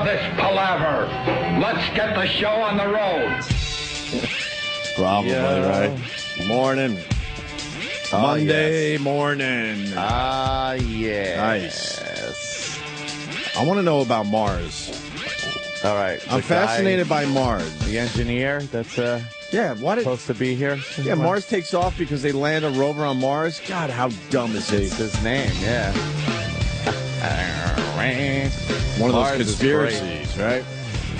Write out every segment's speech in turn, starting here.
of this palaver. Let's get the show on the road. Probably, right? Morning. Monday morning. Yes. Nice. I want to know about Mars. All right. I'm fascinated by Mars. The engineer that's supposed to be here. Yeah, Mars takes off because they land a rover on Mars. God, how dumb is he? It's his name, yeah. One of Mars those conspiracies, right?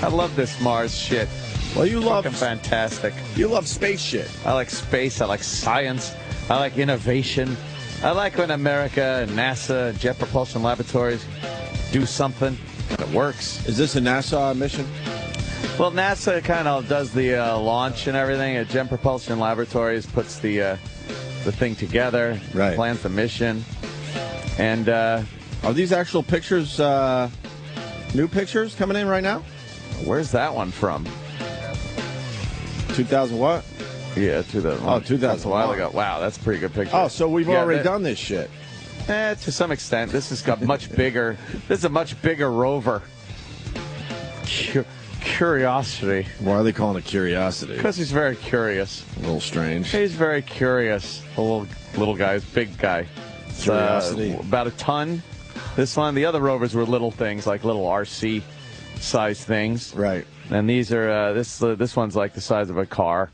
I love this Mars shit. Well, you love fucking fantastic. You love space shit. I like space. I like science. I like innovation. I like when America and NASA and Jet Propulsion Laboratories do something that works. Is this a NASA mission? Well, NASA kind of does the launch and everything. Jet Propulsion Laboratories puts the thing together, right. Plans the mission. And are these actual pictures, new pictures coming in right now? Where's that one from? 2000 what? Yeah, 2000. Oh, 2000. That's a while ago. Wow, that's a pretty good picture. Oh, so we've already done this shit. To some extent. This has got much bigger. This is a much bigger rover. Curiosity. Why are they calling it Curiosity? Because he's very curious. A little strange. He's very curious. The little guy, big guy. Curiosity. About a ton. This one, the other rovers were little things, like little RC-sized things. Right. And these are this one's like the size of a car.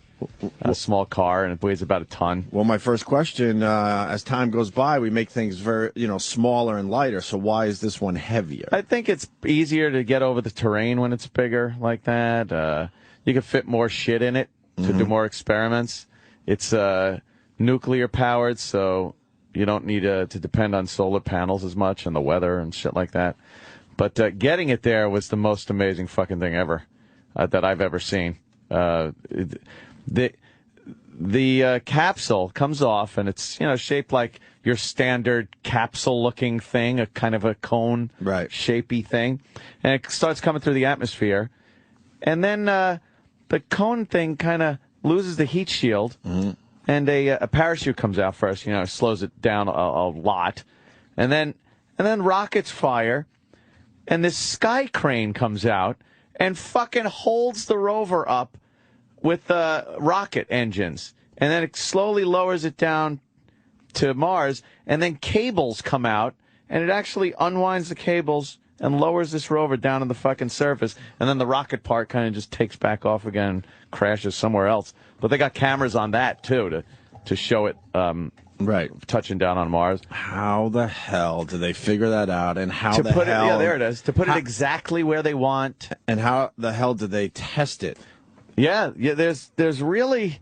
A small car, and it weighs about a ton. Well, my first question, as time goes by, we make things very, smaller and lighter. So why is this one heavier? I think it's easier to get over the terrain when it's bigger like that. You can fit more shit in it to do more experiments. It's nuclear powered, so you don't need to depend on solar panels as much and the weather and shit like that. But getting it there was the most amazing fucking thing ever that I've ever seen. The capsule comes off, and it's shaped like your standard capsule-looking thing, a kind of a cone, shapey thing, and it starts coming through the atmosphere, and then the cone thing kind of loses the heat shield, and a parachute comes out first, slows it down a lot, and then rockets fire, and this sky crane comes out and fucking holds the rover up with rocket engines, and then it slowly lowers it down to Mars, and then cables come out, and it actually unwinds the cables and lowers this rover down to the fucking surface, and then the rocket part kind of just takes back off again and crashes somewhere else. But they got cameras on that, too, to show it touching down on Mars. How the hell do they figure that out, and how the hell... Yeah, there it is. To put it exactly where they want. And how the hell do they test it? Yeah, there's really,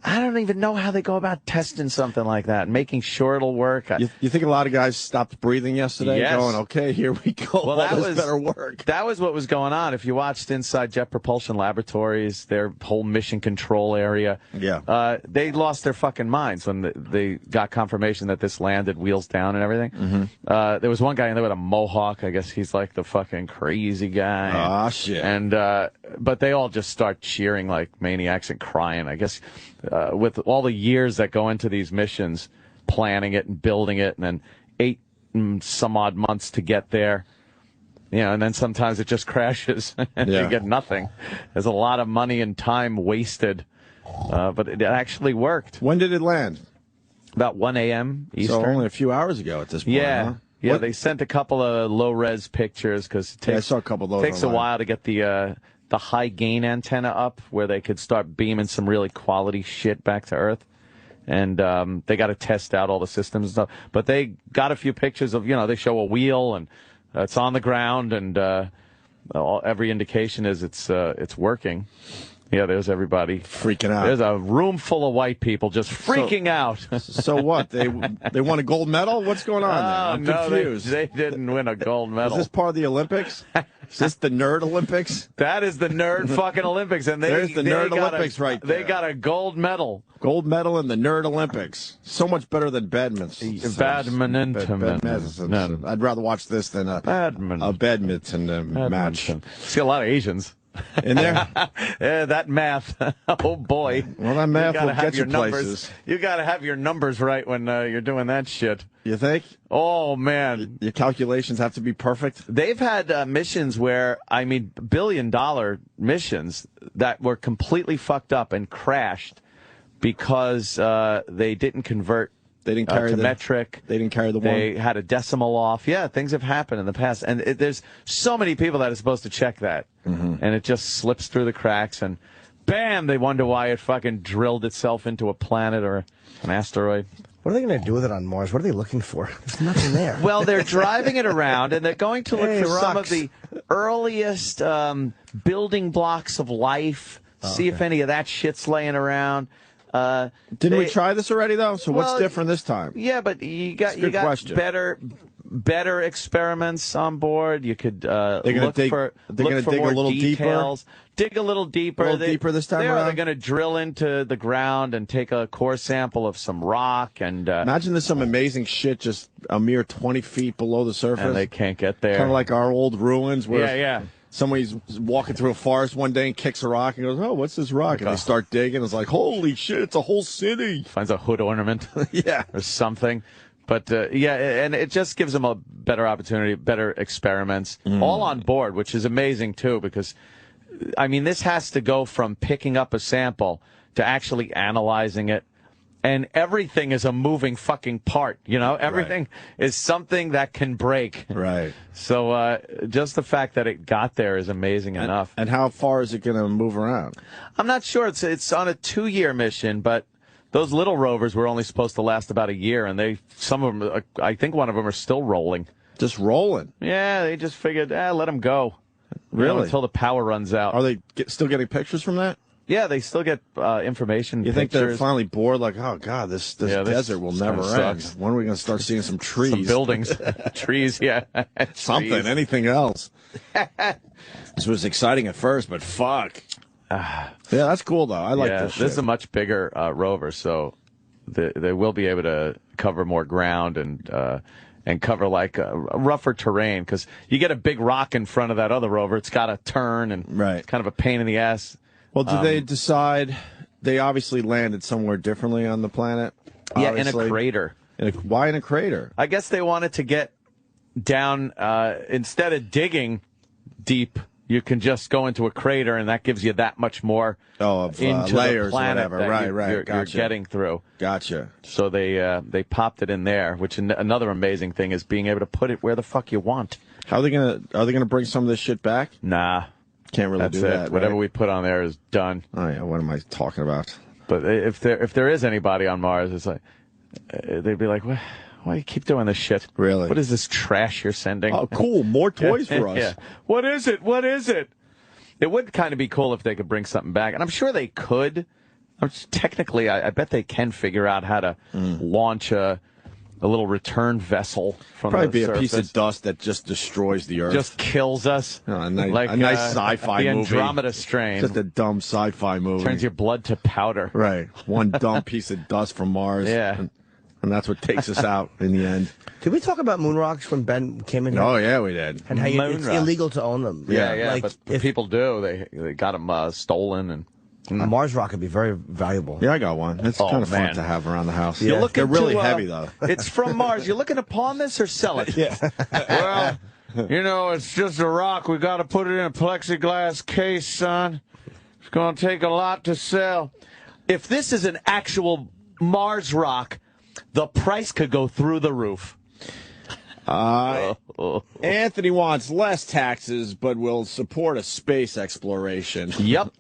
I don't even know how they go about testing something like that, making sure it'll work. You think a lot of guys stopped breathing yesterday, going, okay, here we go, well, this better work. That was what was going on. If you watched Inside Jet Propulsion Laboratories, their whole mission control area, they lost their fucking minds when they got confirmation that this landed wheels down and everything. There was one guy in there with a mohawk. I guess he's like the fucking crazy guy. Ah, shit. And but they all just start cheering like maniacs and crying. I guess with all the years that go into these missions, planning it and building it, and then 8 some odd months to get there, and then sometimes it just crashes and you get nothing. There's a lot of money and time wasted, but it actually worked. When did it land? About 1 a.m. Eastern. So only a few hours ago at this point, huh? Yeah, they sent a couple of low-res pictures because it takes, I saw a couple of those takes a while to get the high-gain antenna up where they could start beaming some really quality shit back to Earth. And they got to test out all the systems and stuff. But they got a few pictures of, they show a wheel, and it's on the ground, and every indication is it's working. Yeah, there's everybody freaking out. There's a room full of white people just freaking out. So what? They won a gold medal? What's going on there? I'm confused. They didn't win a gold medal. Is this part of the Olympics? Is this the Nerd Olympics? That is the Nerd fucking Olympics. And there's the Nerd Olympics right there. They got a gold medal. Gold medal in the Nerd Olympics. So much better than badminton. Badminton. I'd rather watch this than a badminton match. See a lot of Asians. in there. Yeah, that math. Oh boy. Well, that math will get you places. You got to have your numbers right when you're doing that shit. You think? Oh man, your calculations have to be perfect. They've had missions where, I mean, billion-dollar missions that were completely fucked up and crashed because they didn't convert. They didn't carry to the metric. They didn't carry the one. They had a decimal off. Yeah, things have happened in the past, and there's so many people that are supposed to check that, and it just slips through the cracks, and bam, they wonder why it fucking drilled itself into a planet or an asteroid. What are they going to do with it on Mars? What are they looking for? There's nothing there. Well, they're driving it around, and they're going to look for some of the earliest building blocks of life. See if any of that shit's laying around. Didn't we try this already though? So what's different this time? Yeah, but you got question. better experiments on board. You could look for dig a little details. Dig a little deeper. A little deeper this time around? They're going to drill into the ground and take a core sample of some rock. And imagine there's some amazing shit just a mere 20 feet below the surface. And they can't get there. Kind of like our old ruins where yeah. Somebody's walking through a forest one day and kicks a rock and goes, "Oh, what's this rock?" And they start digging. It's like, holy shit, it's a whole city. Finds a hood ornament. Yeah. Or something. But, yeah, and it just gives them a better opportunity, better experiments, all on board, which is amazing, too, because, I mean, this has to go from picking up a sample to actually analyzing it. And everything is a moving fucking part, you know? Everything is something that can break. Right. So just the fact that it got there is amazing enough. And how far is it going to move around? I'm not sure. It's on a 2-year mission, but those little rovers were only supposed to last about a year, and some of them, I think one of them are still rolling. Just rolling? Yeah, they just figured, let them go. Really? Until the power runs out. Are they still getting pictures from that? Yeah, they still get information. You think they're finally bored? Like, oh god, this desert will never end. When are we going to start seeing some trees, some buildings, trees? Yeah, something, trees. Anything else? This was exciting at first, but fuck. Yeah, that's cool though. I like this shit. This is a much bigger rover, so they will be able to cover more ground and cover like a rougher terrain because you get a big rock in front of that other rover, it's got to turn and it's kind of a pain in the ass. Well, do they decide? They obviously landed somewhere differently on the planet. Yeah, obviously. In a crater. Why in a crater? I guess they wanted to get down, instead of digging deep, you can just go into a crater, and that gives you that much more into layers the planet or whatever. That Right, you're getting through. Gotcha. So they popped it in there, which another amazing thing is being able to put it where the fuck you want. Are they gonna bring some of this shit back? Nah. Can't really do that. Whatever we put on there is done. Oh yeah, what am I talking about? But if there is anybody on Mars, it's like they'd be like, why do you keep doing this shit? Really? What is this trash you're sending? Oh, cool! More toys for us. Yeah. What is it? What is it? It would kind of be cool if they could bring something back, and I'm sure they could. Technically, I bet they can figure out how to launch a little return vessel from probably the be surface. A piece of dust that just destroys the Earth. Just kills us. A nice sci-fi the movie. Andromeda Strain. Just a dumb sci-fi movie. Turns your blood to powder. Right. One dumb piece of dust from Mars. Yeah. And that's what takes us out in the end. Did we talk about moon rocks when Ben came in here? Oh, yeah, we did. And how it's illegal to own them. Yeah, like, but if people do, they got them stolen and... A Mars rock would be very valuable. Yeah, I got one. It's kind of fun to have around the house. Yeah. They're really heavy, though. It's from Mars. You're looking to pawn this or sell it? Yeah. Well, it's just a rock. We got to put it in a plexiglass case, son. It's going to take a lot to sell. If this is an actual Mars rock, the price could go through the roof. Anthony wants less taxes, but will support a space exploration. Yep.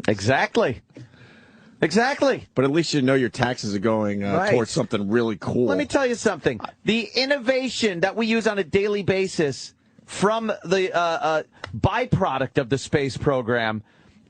Exactly. But at least you know your taxes are going towards something really cool. Let me tell you something. The innovation that we use on a daily basis from the byproduct of the space program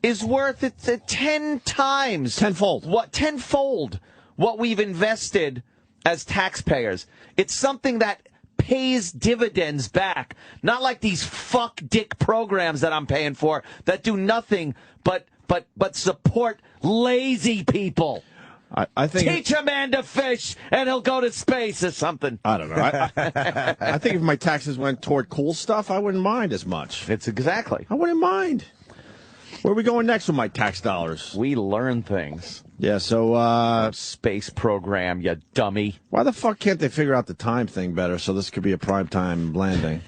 is worth 10 times. Tenfold what we've invested as taxpayers. It's something that pays dividends back. Not like these fuck dick programs that I'm paying for that do nothing but support lazy people. I think teach a man to fish and he'll go to space or something. I don't know. I think if my taxes went toward cool stuff, I wouldn't mind as much. It's exactly. I wouldn't mind. Where are we going next with my tax dollars? We learn things. Yeah, so, space program, you dummy. Why the fuck can't they figure out the time thing better so this could be a prime time landing?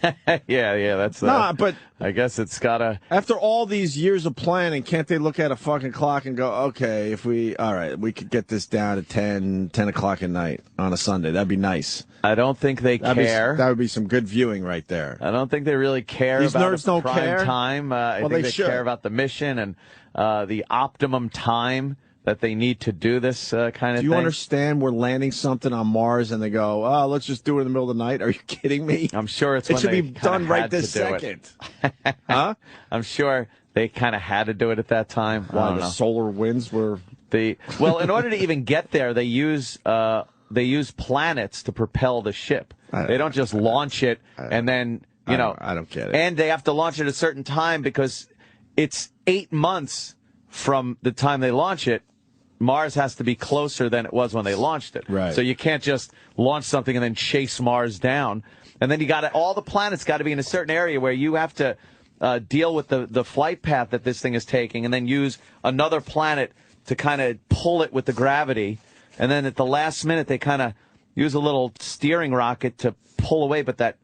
yeah, that's Nah, but I guess it's gotta. After all these years of planning, can't they look at a fucking clock and go, okay, all right, we could get this down to 10 o'clock at night on a Sunday. That'd be nice. I don't think they care. That would be some good viewing right there. I don't think they really care These about nerds don't prime care? time. I think they care about the mission and the optimum time that they need to do this kind of thing. Do you understand we're landing something on Mars and they go, oh, let's just do it in the middle of the night? Are you kidding me? I'm sure it should be done right this second. Huh? I'm sure they kind of had to do it at that time. Wow, the solar winds were... Well, in order to even get there, they use planets to propel the ship. They don't just launch it and then, I don't get it. And they have to launch it at a certain time because it's 8 months from the time they launch it. Mars has to be closer than it was when they launched it. Right. So you can't just launch something and then chase Mars down. And then all the planets got to be in a certain area where you have to deal with the flight path that this thing is taking and then use another planet to kind of pull it with the gravity. And then at the last minute, they kind of use a little steering rocket to pull away. But that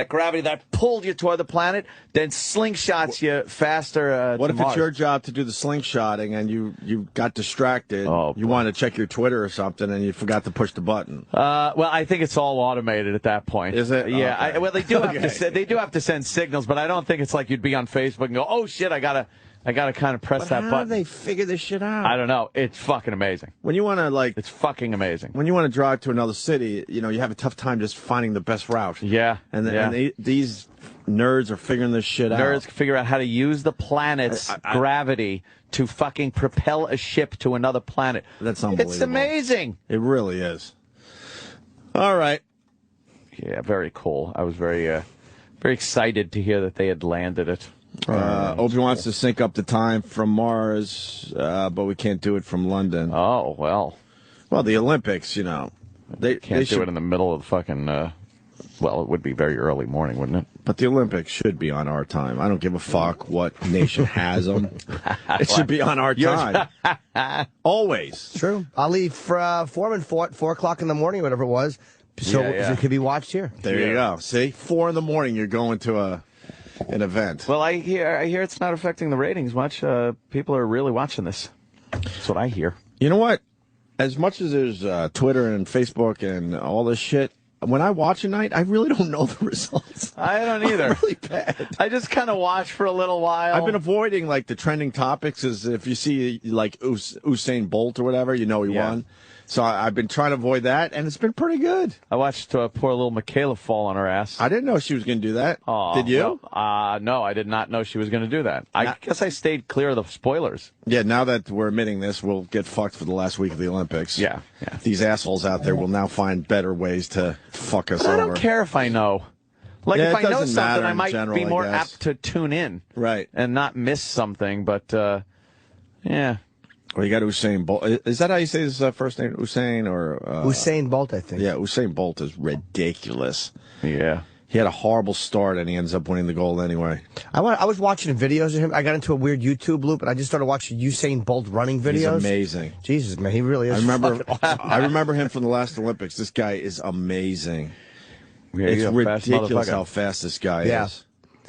gravity that pulled you toward the planet then slingshots you faster What to if Mars. it's your job to do the slingshotting and you got distracted? You wanted to check your Twitter or something and you forgot to push the button. Well, I think it's all automated at that point. Is it? Yeah. Okay. Well, they do have to send signals, but I don't think it's like you'd be on Facebook and go, "Oh shit, I gotta kind of press that how button." do they figure this shit out? I don't know. It's fucking amazing. When you want to it's fucking amazing. When you want to drive to another city, you have a tough time just finding the best route. Yeah. And these nerds are figuring this shit out. Nerds can figure out how to use the planet's gravity to fucking propel a ship to another planet. That's unbelievable. It's amazing. It really is. All right. Yeah, very cool. I was very excited to hear that they had landed it. Opie wants to sync up the time from Mars, but we can't do it from London. Oh, well. Well, the Olympics, they can't do it in the middle of the fucking, well, it would be very early morning, wouldn't it? But the Olympics should be on our time. I don't give a fuck what nation has them. It should be on our time. Always. True. I'll leave Foreman 4 o'clock in the morning, whatever it was, so it could be watched here. There you go. See? 4 in the morning, you're going to an event. Well, I hear it's not affecting the ratings much. People are really watching this. That's what I hear. You know what? As much as there's Twitter and Facebook and all this shit, when I watch a night, I really don't know the results. I don't either. Really bad. I just kind of watch for a little while. I've been avoiding the trending topics. Is if you see Usain Bolt or whatever, he won. So I've been trying to avoid that, and it's been pretty good. I watched poor little Michaela fall on her ass. I didn't know she was going to do that. Oh, did you? Well, no, I did not know she was going to do that. I guess I stayed clear of the spoilers. Yeah, now that we're admitting this, we'll get fucked for the last week of the Olympics. Yeah. These assholes out there will now find better ways to fuck us over. I don't care if I know. If I know something, I might be more apt to tune in. Right. And not miss something, but, yeah. Well, you got Usain Bolt. Is that how you say his first name? Usain or Usain Bolt, I think. Yeah, Usain Bolt is ridiculous. Yeah. He had a horrible start, and he ends up winning the gold anyway. I was watching videos of him. I got into a weird YouTube loop, and I just started watching Usain Bolt running videos. He's amazing. Jesus, man, he really is. I remember him from the last Olympics. This guy is amazing. Yeah, it's ridiculous how fast this guy is.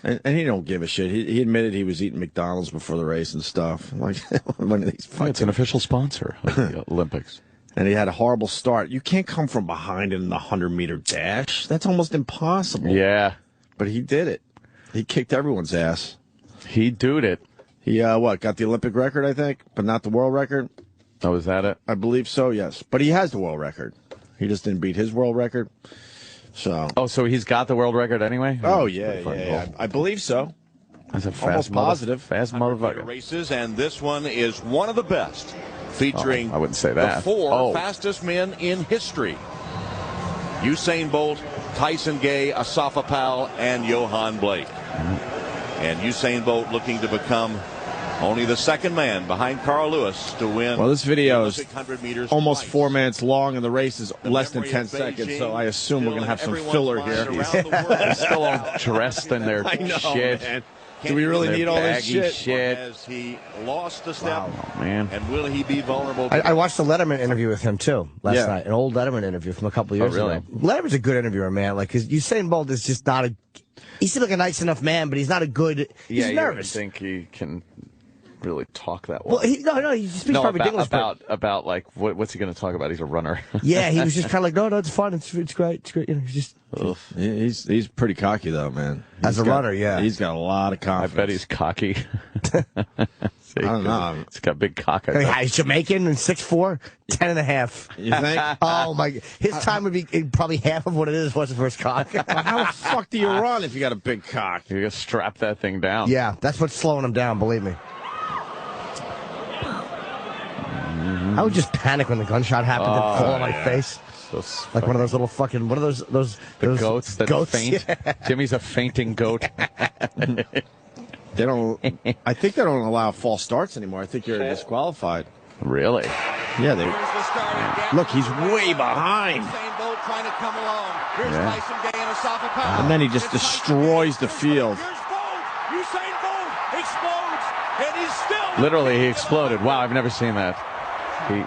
And he don't give a shit. He admitted he was eating McDonald's before the race and stuff. Like one of these fights. It's an official sponsor of the Olympics. And he had a horrible start. You can't come from behind in the 100-meter dash. That's almost impossible. Yeah. But he did it. He kicked everyone's ass. He doed it. He, got the Olympic record, I think, but not the world record? Oh, is that it? I believe so, yes. But he has the world record. He just didn't beat his world record. So he's got the world record anyway? Oh, yeah. I believe so. That's a fast almost positive. Fast motherfucker. Races, and this one is one of the best, featuring I wouldn't say that. the 4 fastest men in history. Usain Bolt, Tyson Gay, Asafa Powell, and Johan Blake. And Usain Bolt looking to become only the second man behind Carl Lewis to win. Well, this video is 100 meters almost twice. 4 minutes long, and the race is less than 10 seconds, so I assume we're going to have some filler here. They're still all dressed in their I know, shit. man. Do we really need all this shit? Has he lost the step? Oh, man. And will he be vulnerable? I watched the Letterman interview with him, too, last night. An old Letterman interview from a couple of years ago. Letterman's a good interviewer, man. Like, because Usain Bolt is just not a... He seems like a nice enough man, but he's not a good... He's nervous. I think he can really talk that well. Well, he speaks perfect English. About like, what's he going to talk about? He's a runner. Yeah, he was just kind of like, no, it's fun. It's great. It's great. You know, he's pretty cocky, though, man. As a runner, yeah. He's got a lot of confidence. I bet he's cocky. I don't know. He's got a big cock. He's Jamaican and 6'4", 10.5. You think? Oh, my. His time would be probably half of what it is was the first cock. How the fuck do you run if you got a big cock? You got to strap that thing down. Yeah, that's what's slowing him down, believe me. I would just panic when the gunshot happened and fall on my face. So like one of those little fucking, what are those goats that faint? Yeah. Jimmy's a fainting goat. They don't. I think they don't allow false starts anymore. I think you're disqualified. Really? Yeah. Look, he's way behind. Trying to come along. Here's Tyson Gay and Asafa Powell. And then he just destroys the field. Usain Bolt explodes, and he's still. Literally, he exploded. Wow, I've never seen that.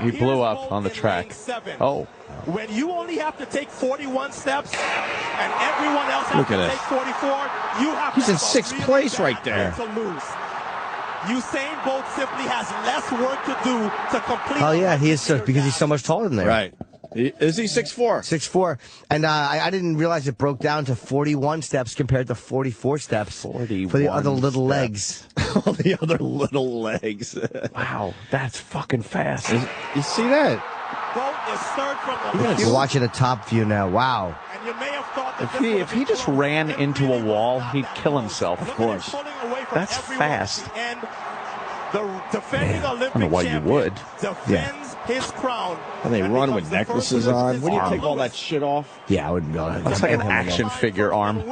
He blew up on the track. Oh. When you only have to take 41 steps and everyone else has to take 44, you have He's in sixth place right there. To lose. Usain Bolt simply has less work to do to complete. Oh, yeah, he is because he's so much taller than they are. Right. Is he 6'4"? 6'4". And I didn't realize it broke down to 41 steps compared to 44 steps 41 for the other little legs. All the other little legs. Wow, that's fucking fast. You see that? Bolt is third from the You're watching a top view now. Wow. And you may have thought that If he just ran into a wall, he'd kill himself. Of course. That's fast. The defending Olympic I don't know why you would. Defends his crown. And they run with necklaces on. When do you take all that shit off? Yeah, I wouldn't go. Looks like an action figure arm.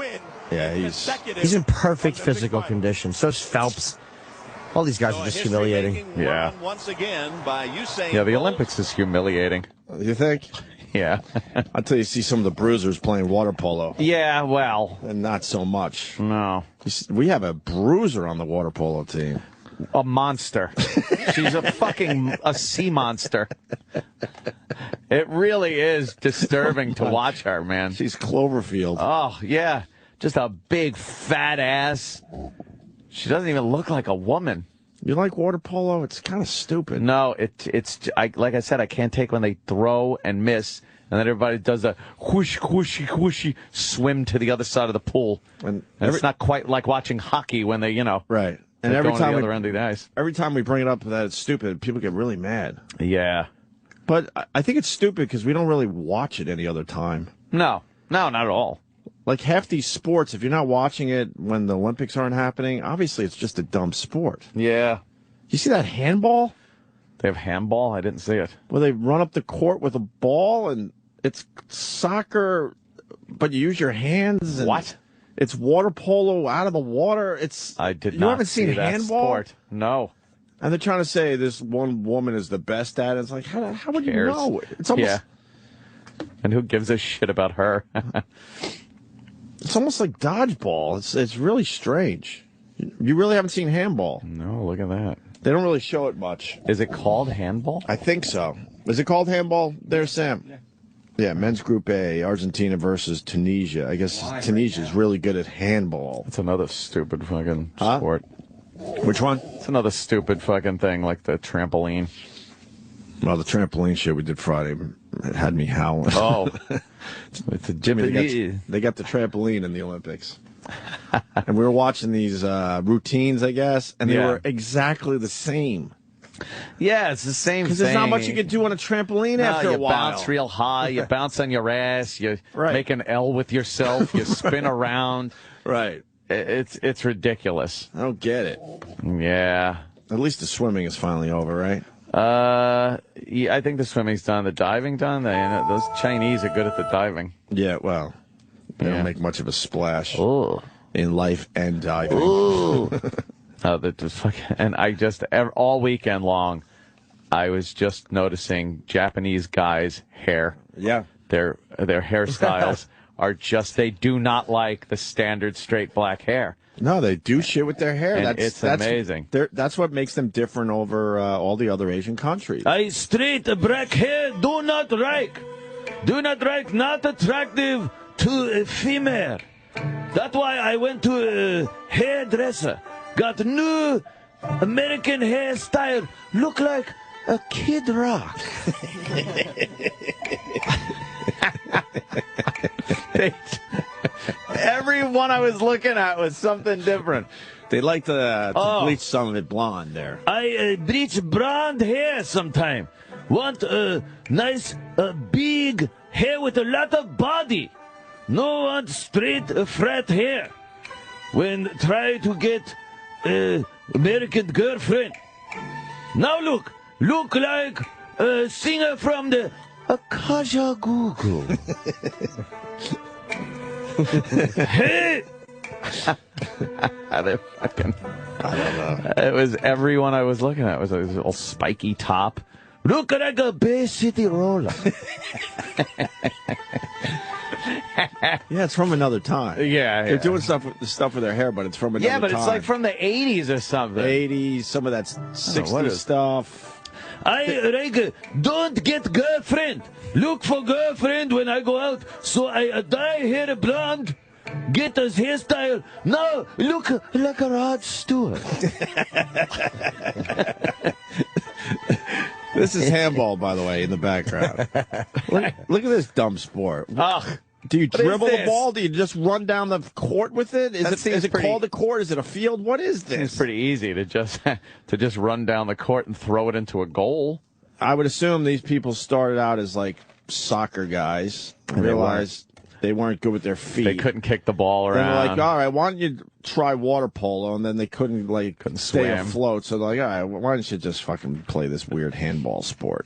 Yeah, he's in perfect physical condition. So's Phelps. All these guys are just humiliating. Yeah. Once again by Usain Yeah, the Olympics is humiliating. You think? Yeah. Until you see some of the bruisers playing water polo. Yeah, well. And not so much. No. We have a bruiser on the water polo team. A monster. She's a sea monster. It really is disturbing to watch her, man. She's Cloverfield. Oh, yeah. Just a big fat ass. She doesn't even look like a woman. You like water polo? It's kind of stupid. No, like I said, I can't take when they throw and miss, and then everybody does a whoosh, whooshy, whooshy swim to the other side of the pool. And it's not quite like watching hockey when they, right. And every time the other end of the ice. Every time we bring it up that it's stupid, people get really mad. Yeah. But I think it's stupid because we don't really watch it any other time. No, not at all. Like half these sports, if you're not watching it when the Olympics aren't happening, obviously it's just a dumb sport. Yeah. You see that handball? They have handball? I didn't see it. Where they run up the court with a ball, and it's soccer, but you use your hands. And what? It's water polo out of the water. I did not. You haven't seen that handball? Sport. No. And they're trying to say this one woman is the best at it. It's like, how would you know? It's almost. Yeah. And who gives a shit about her? It's almost like dodgeball. It's really strange. You really haven't seen handball. No, look at that. They don't really show it much. Is it called handball? I think so. Is it called handball? There's Sam. Yeah. Yeah, men's Group A, Argentina versus Tunisia. I guess Tunisia's really good at handball. It's another stupid fucking sport. Which one? It's another stupid fucking thing like the trampoline. Well, the trampoline shit we did Friday had me howling. Oh. It's a Jimmy, they got the trampoline in the Olympics. And we were watching these routines, I guess, and they were exactly the same. Yeah, it's the same thing. Because there's not much you can do on a trampoline after a while. You bounce real high, you bounce on your ass, you make an L with yourself, you spin around. Right. It's ridiculous. I don't get it. Yeah. At least the swimming is finally over, right? Yeah, I think the swimming's done. The diving done. Those Chinese are good at the diving. Yeah, well, they don't make much of a splash in life and diving. Ooh. And I just all weekend long, I was just noticing Japanese guys' hair. Yeah, their hairstyles are just, they do not like the standard straight black hair. No, they do shit with their hair. And it's amazing. That's what makes them different over all the other Asian countries. Straight black hair do not like. Do not like, not attractive to a female. That's why I went to a hairdresser. Got new American hairstyle. Look like a Kid Rock. Every one I was looking at was something different. They like to bleach some of it blonde there. I bleach blonde hair sometime. Want a nice, big hair with a lot of body. No want straight, flat hair. When try to get American girlfriend. Now look like a singer from the Akajagugu. Hey! I don't know. It was everyone I was looking at. It was a little spiky top. Look like a Bay City roller. Yeah, it's from another time. Yeah, they're doing stuff with their hair, but it's from another time. Yeah, but it's like from the 80s or something. 80s, some of that 60s stuff. Don't get girlfriend. Look for girlfriend when I go out. So I dye hair blonde. Get his hairstyle. Now look like a Rod Stewart. This is handball, by the way, in the background. Look at this dumb sport. Ugh. Do you dribble the ball? Do you just run down the court with it? Is it called a court? Is it a field? What is this? It's pretty easy to just run down the court and throw it into a goal. I would assume these people started out as like soccer guys. And realized they weren't good with their feet. They couldn't kick the ball around. They were like, all right, why don't you try water polo? And then they couldn't stay swim. afloat. So they're like, all right, why don't you just fucking play this weird handball sport?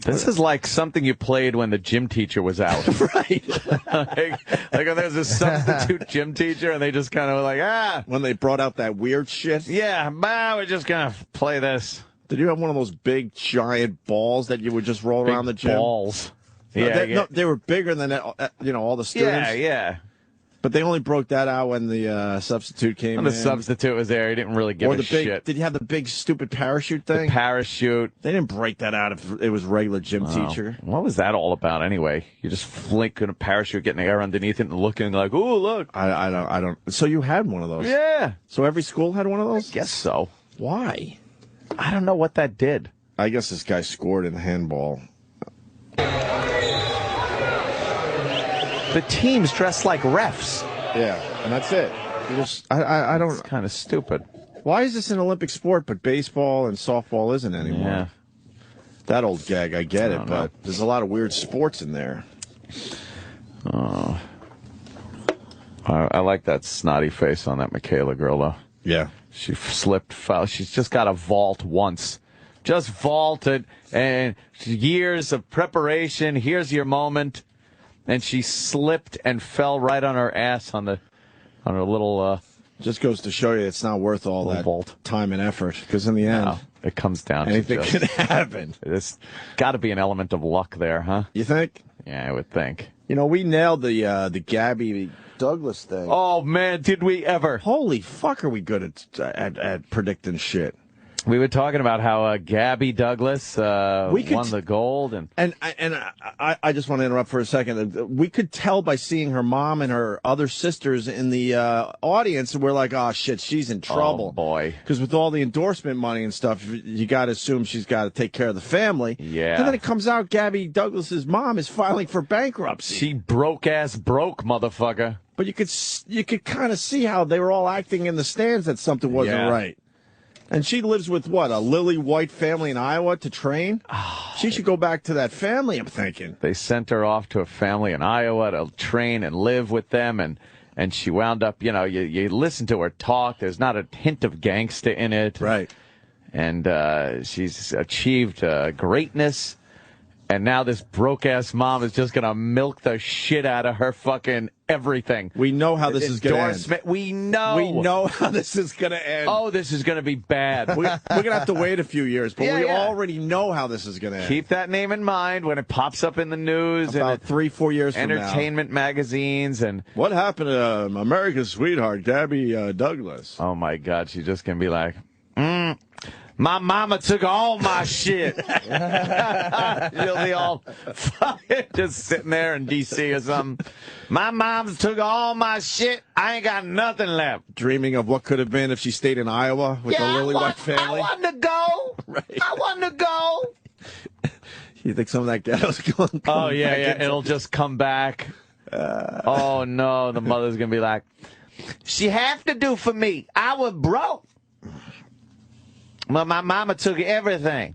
This is like something you played when the gym teacher was out. Right. like when there's a substitute gym teacher and they just kind of like, when they brought out that weird shit? Yeah, we're just going to play this. Did you have one of those big, giant balls that you would just roll around the gym? Balls. No, they were bigger than all the students. Yeah. But they only broke that out when the substitute came in. When the substitute was there, he didn't really give a shit. Did you have the big, stupid parachute thing? The parachute. They didn't break that out if it was regular gym teacher. What was that all about anyway? You just flinking a parachute, getting air underneath it, and looking like, ooh, look. I don't. So you had one of those? Yeah. So every school had one of those? I guess so. Why? I don't know what that did. I guess this guy scored in handball. The teams dress like refs. Yeah, and that's it. I don't. It's kind of stupid. Why is this an Olympic sport, but baseball and softball isn't anymore? Yeah. That old gag, I get it, but there's a lot of weird sports in there. Oh. I like that snotty face on that Michaela girl, though. Yeah. She slipped, fell. She's just got to vault once. Just vaulted, and years of preparation. Here's your moment. And she slipped and fell right on her ass on her little. Just goes to show you it's not worth all that time and effort, because in the end, it comes down anything to can happen. There's got to be an element of luck there, huh? You think? Yeah, I would think. We nailed the Gabby Douglas thing. Oh man, did we ever? Holy fuck, are we good at predicting shit? We were talking about how Gabby Douglas won the gold, and I just want to interrupt for a second. We could tell by seeing her mom and her other sisters in the audience, and we're like, oh shit, she's in trouble. Oh boy, because with all the endorsement money and stuff, you got to assume she's got to take care of the family. Yeah, and then it comes out Gabby Douglas's mom is filing for bankruptcy. She broke, motherfucker. But you could kind of see how they were all acting in the stands that something wasn't right. And she lives with, what, a lily white family in Iowa to train? She should go back to that family, I'm thinking. They sent her off to a family in Iowa to train and live with them, and she wound up, you listen to her talk, there's not a hint of gangsta in it. Right. And she's achieved greatness, And now this broke-ass mom is just going to milk the shit out of her fucking everything. We know how this is going to end. We know. We know how this is going to end. Oh, this is going to be bad. We're going to have to wait a few years, but we already know how this is going to end. Keep that name in mind when it pops up in the news. About 3-4 years from now. Entertainment magazines. And what happened to America's sweetheart, Gabby Douglas? Oh, my God. She's just going to be like, my mama took all my shit. She'll be all fucking just sitting there in D.C. or something. My mom took all my shit. I ain't got nothing left. Dreaming of what could have been if she stayed in Iowa with the Lillywhite family. I wanted to go. Right. I wanted to go. You think some of that ghetto's going to come Oh, yeah. It'll just come back. Oh, no. The mother's going to be like, she have to do for me. I was broke. Well, my mama took everything.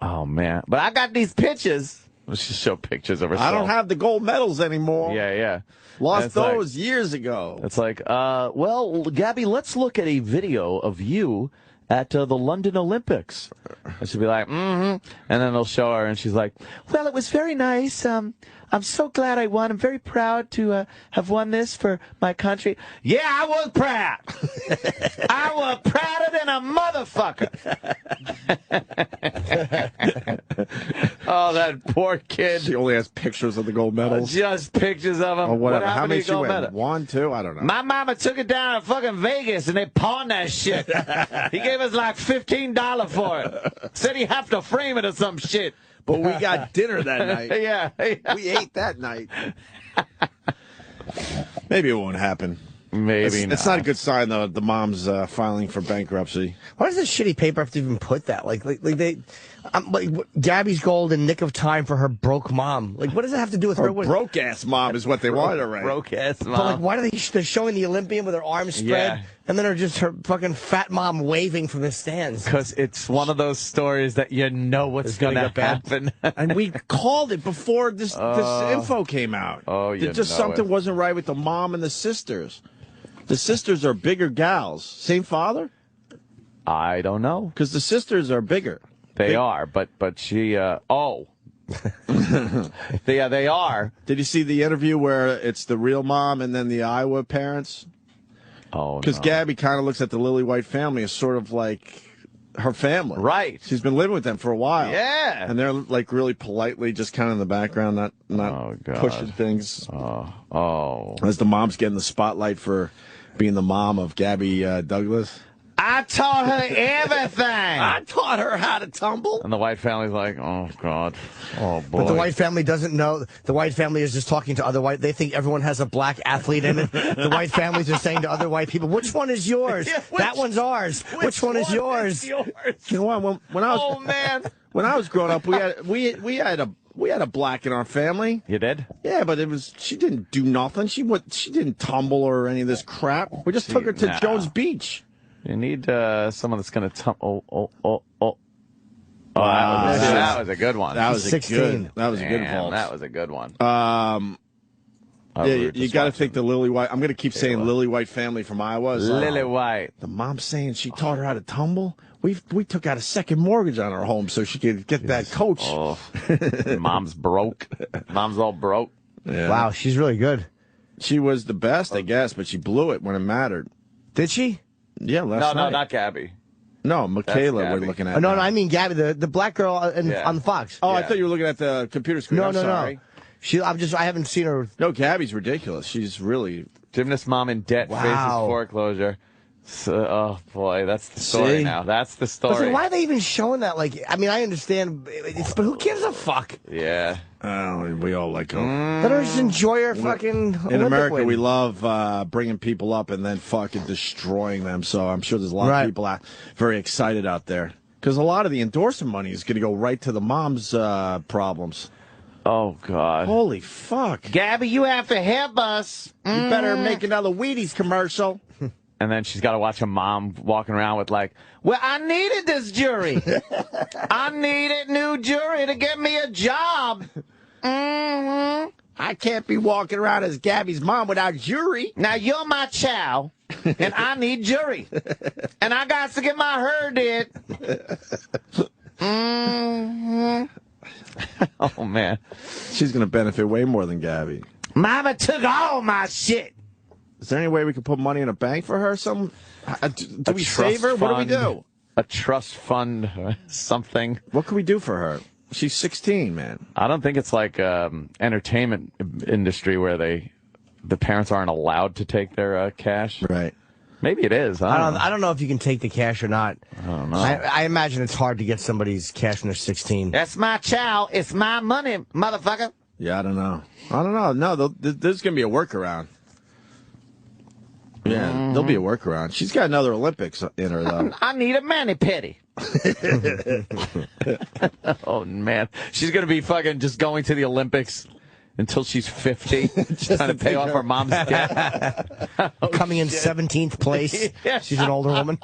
Oh, man. But I got these pictures. Let's just show pictures of herself. I don't have the gold medals anymore. Yeah. Lost those years ago. It's like, well, Gabby, let's look at a video of you at the London Olympics. And she'll be like, and then they'll show her, and she's like, well, it was very nice. I'm so glad I won. I'm very proud to have won this for my country. Yeah, I was proud. I was prouder than a motherfucker. Oh, that poor kid. She only has pictures of the gold medals. Just pictures of them. Or whatever. What How many to the gold medal? 1, 2? I don't know. My mama took it down to fucking Vegas, and they pawned that shit. He gave us like $15 for it. Said he have to frame it or some shit. But we got dinner that night. Yeah. We ate that night. Maybe it won't happen. Maybe It's not a good sign, though. The mom's filing for bankruptcy. Why does this shitty paper have to even put that? Like Gabby's gold in nick of time for her broke mom. Like, what does it have to do with her? Broke ass mom is what they wanted to write. Broke ass mom. But like, why are they're showing the Olympian with her arms spread, and then just her fucking fat mom waving from the stands? Because it's one of those stories that you know what's going to happen. And we called it before this info came out. Oh, yeah. Just something wasn't right with the mom and the sisters. The sisters are bigger gals. Same father? I don't know. Because the sisters are bigger. They are, but she, yeah, they are. Did you see the interview where it's the real mom and then the Iowa parents? Oh, Because Gabby kind of looks at the Lillywhite family as sort of like her family. Right. She's been living with them for a while. Yeah. And they're like really politely just kind of in the background, not pushing things. Oh. As the mom's getting the spotlight for being the mom of Gabby Douglas. I taught her everything. I taught her how to tumble. And the White family's like, oh, God. Oh, boy. But the White family doesn't know. The White family is just talking to other white. They think everyone has a black athlete in it. The White families are saying to other white people, which one is yours? That one's ours. Which one is yours? You know what? When I was, oh, man. When I was growing up, we had a black in our family. You did? Yeah, but she didn't do nothing. She didn't tumble or any of this crap. We just took her to Jones Beach. You need someone that's going to tumble. Oh, Wow. that was a good one. That was 16. That was a good vault. That was a good one. You got to think the Lillywhite. I'm going to keep saying Lillywhite family from Iowa. Lillywhite. The mom saying she taught her how to tumble. We took out a second mortgage on our home so she could get that coach. Oh, mom's broke. Mom's all broke. Yeah. Wow, she's really good. She was the best, I guess, but she blew it when it mattered. Did she? Yeah, last night. No, not Gabby. No, Michaela That's we're Gabby. looking at. No, now. I mean Gabby, the black girl on the Fox. Oh, I thought you were looking at the computer screen. No, I'm sorry. I haven't seen her. No, Gabby's ridiculous. She's really... Gymnast mom in debt faces foreclosure. So, oh, boy, that's the story now. That's the story. Listen, why are they even showing that? Like, I mean, I understand, but who gives a fuck? Yeah. We all like her. Let her just enjoy her fucking In America, win. we love bringing people up and then fucking destroying them. So I'm sure there's a lot of people very excited out there. Because a lot of the endorsement money is going to go right to the mom's problems. Oh, God. Holy fuck. Gabby, you have to help us. You better make another Wheaties commercial. And then she's got to watch her mom walking around with like, well, I needed this jury. I needed new jury to get me a job. I can't be walking around as Gabby's mom without jury. Now, you're my chow, and I need jury. And I got to get my hair did. Oh, man. She's going to benefit way more than Gabby. Mama took all my shit. Is there any way we could put money in a bank for her? Do we save her? What do we do? A trust fund, something. What can we do for her? She's 16, man. I don't think it's like entertainment industry where the parents aren't allowed to take their cash. Right. Maybe it is. I don't know if you can take the cash or not. I don't know. I imagine it's hard to get somebody's cash when they're 16. That's my child. It's my money, motherfucker. Yeah, I don't know. No, there's going to be a workaround. Yeah, there'll be a workaround. She's got another Olympics in her, though. I need a mani-pedi. Oh, man. She's going to be fucking just going to the Olympics until she's 50, trying to pay off her mom's debt. Coming in 17th place. Yeah. She's an older woman.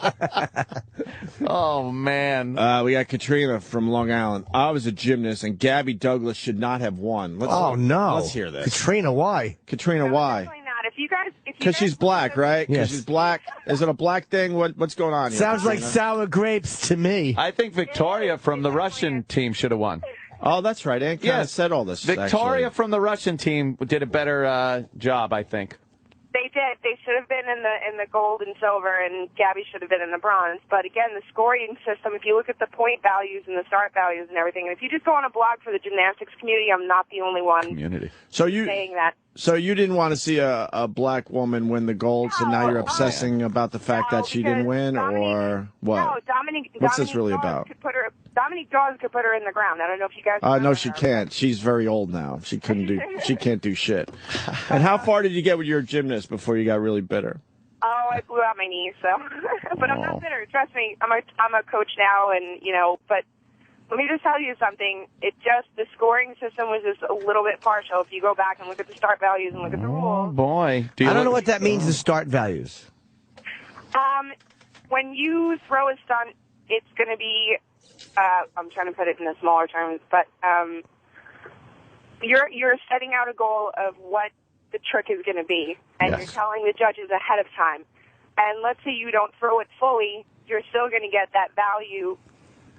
Oh, man. We got Katrina from Long Island. I was a gymnast, and Gabby Douglas should not have won. No. Let's hear this. Katrina, why? Katrina, why? Definitely not. If you guys, Because she's black, right? Because Yes. she's black. Is it a black thing? What's going on here? Sounds like Katrina? sour grapes to me. I think Victoria from the Russian team should have won. Oh, that's right. Ann kind of said all this. Victoria actually. from the Russian team did a better job, I think. They did. They should have been in the gold and silver, and Gabby should have been in the bronze. But again, the scoring system, if you look at the point values and the start values and everything, and if you just go on a blog for the gymnastics community, I'm not the only one saying that. So you didn't want to see a black woman win the gold, so now you're obsessing about the fact that she didn't win, or what? No, What's this really about? Dominique Dawes could put her in the ground. I don't know if you guys. No, she can't. She's very old now. She can't do shit. And how far did you get with your gymnast before you got really bitter? Oh, I blew out my knee. So, but I'm not bitter. Trust me. I'm a coach now, and but. Let me just tell you something. The scoring system was just a little bit partial. If you go back and look at the start values and look at the rules. Oh, boy. I don't know what that means, the start values. When you throw a stunt, it's going to be, I'm trying to put it in the smaller terms, but you're setting out a goal of what the trick is going to be, and you're telling the judges ahead of time. And let's say you don't throw it fully, you're still going to get that value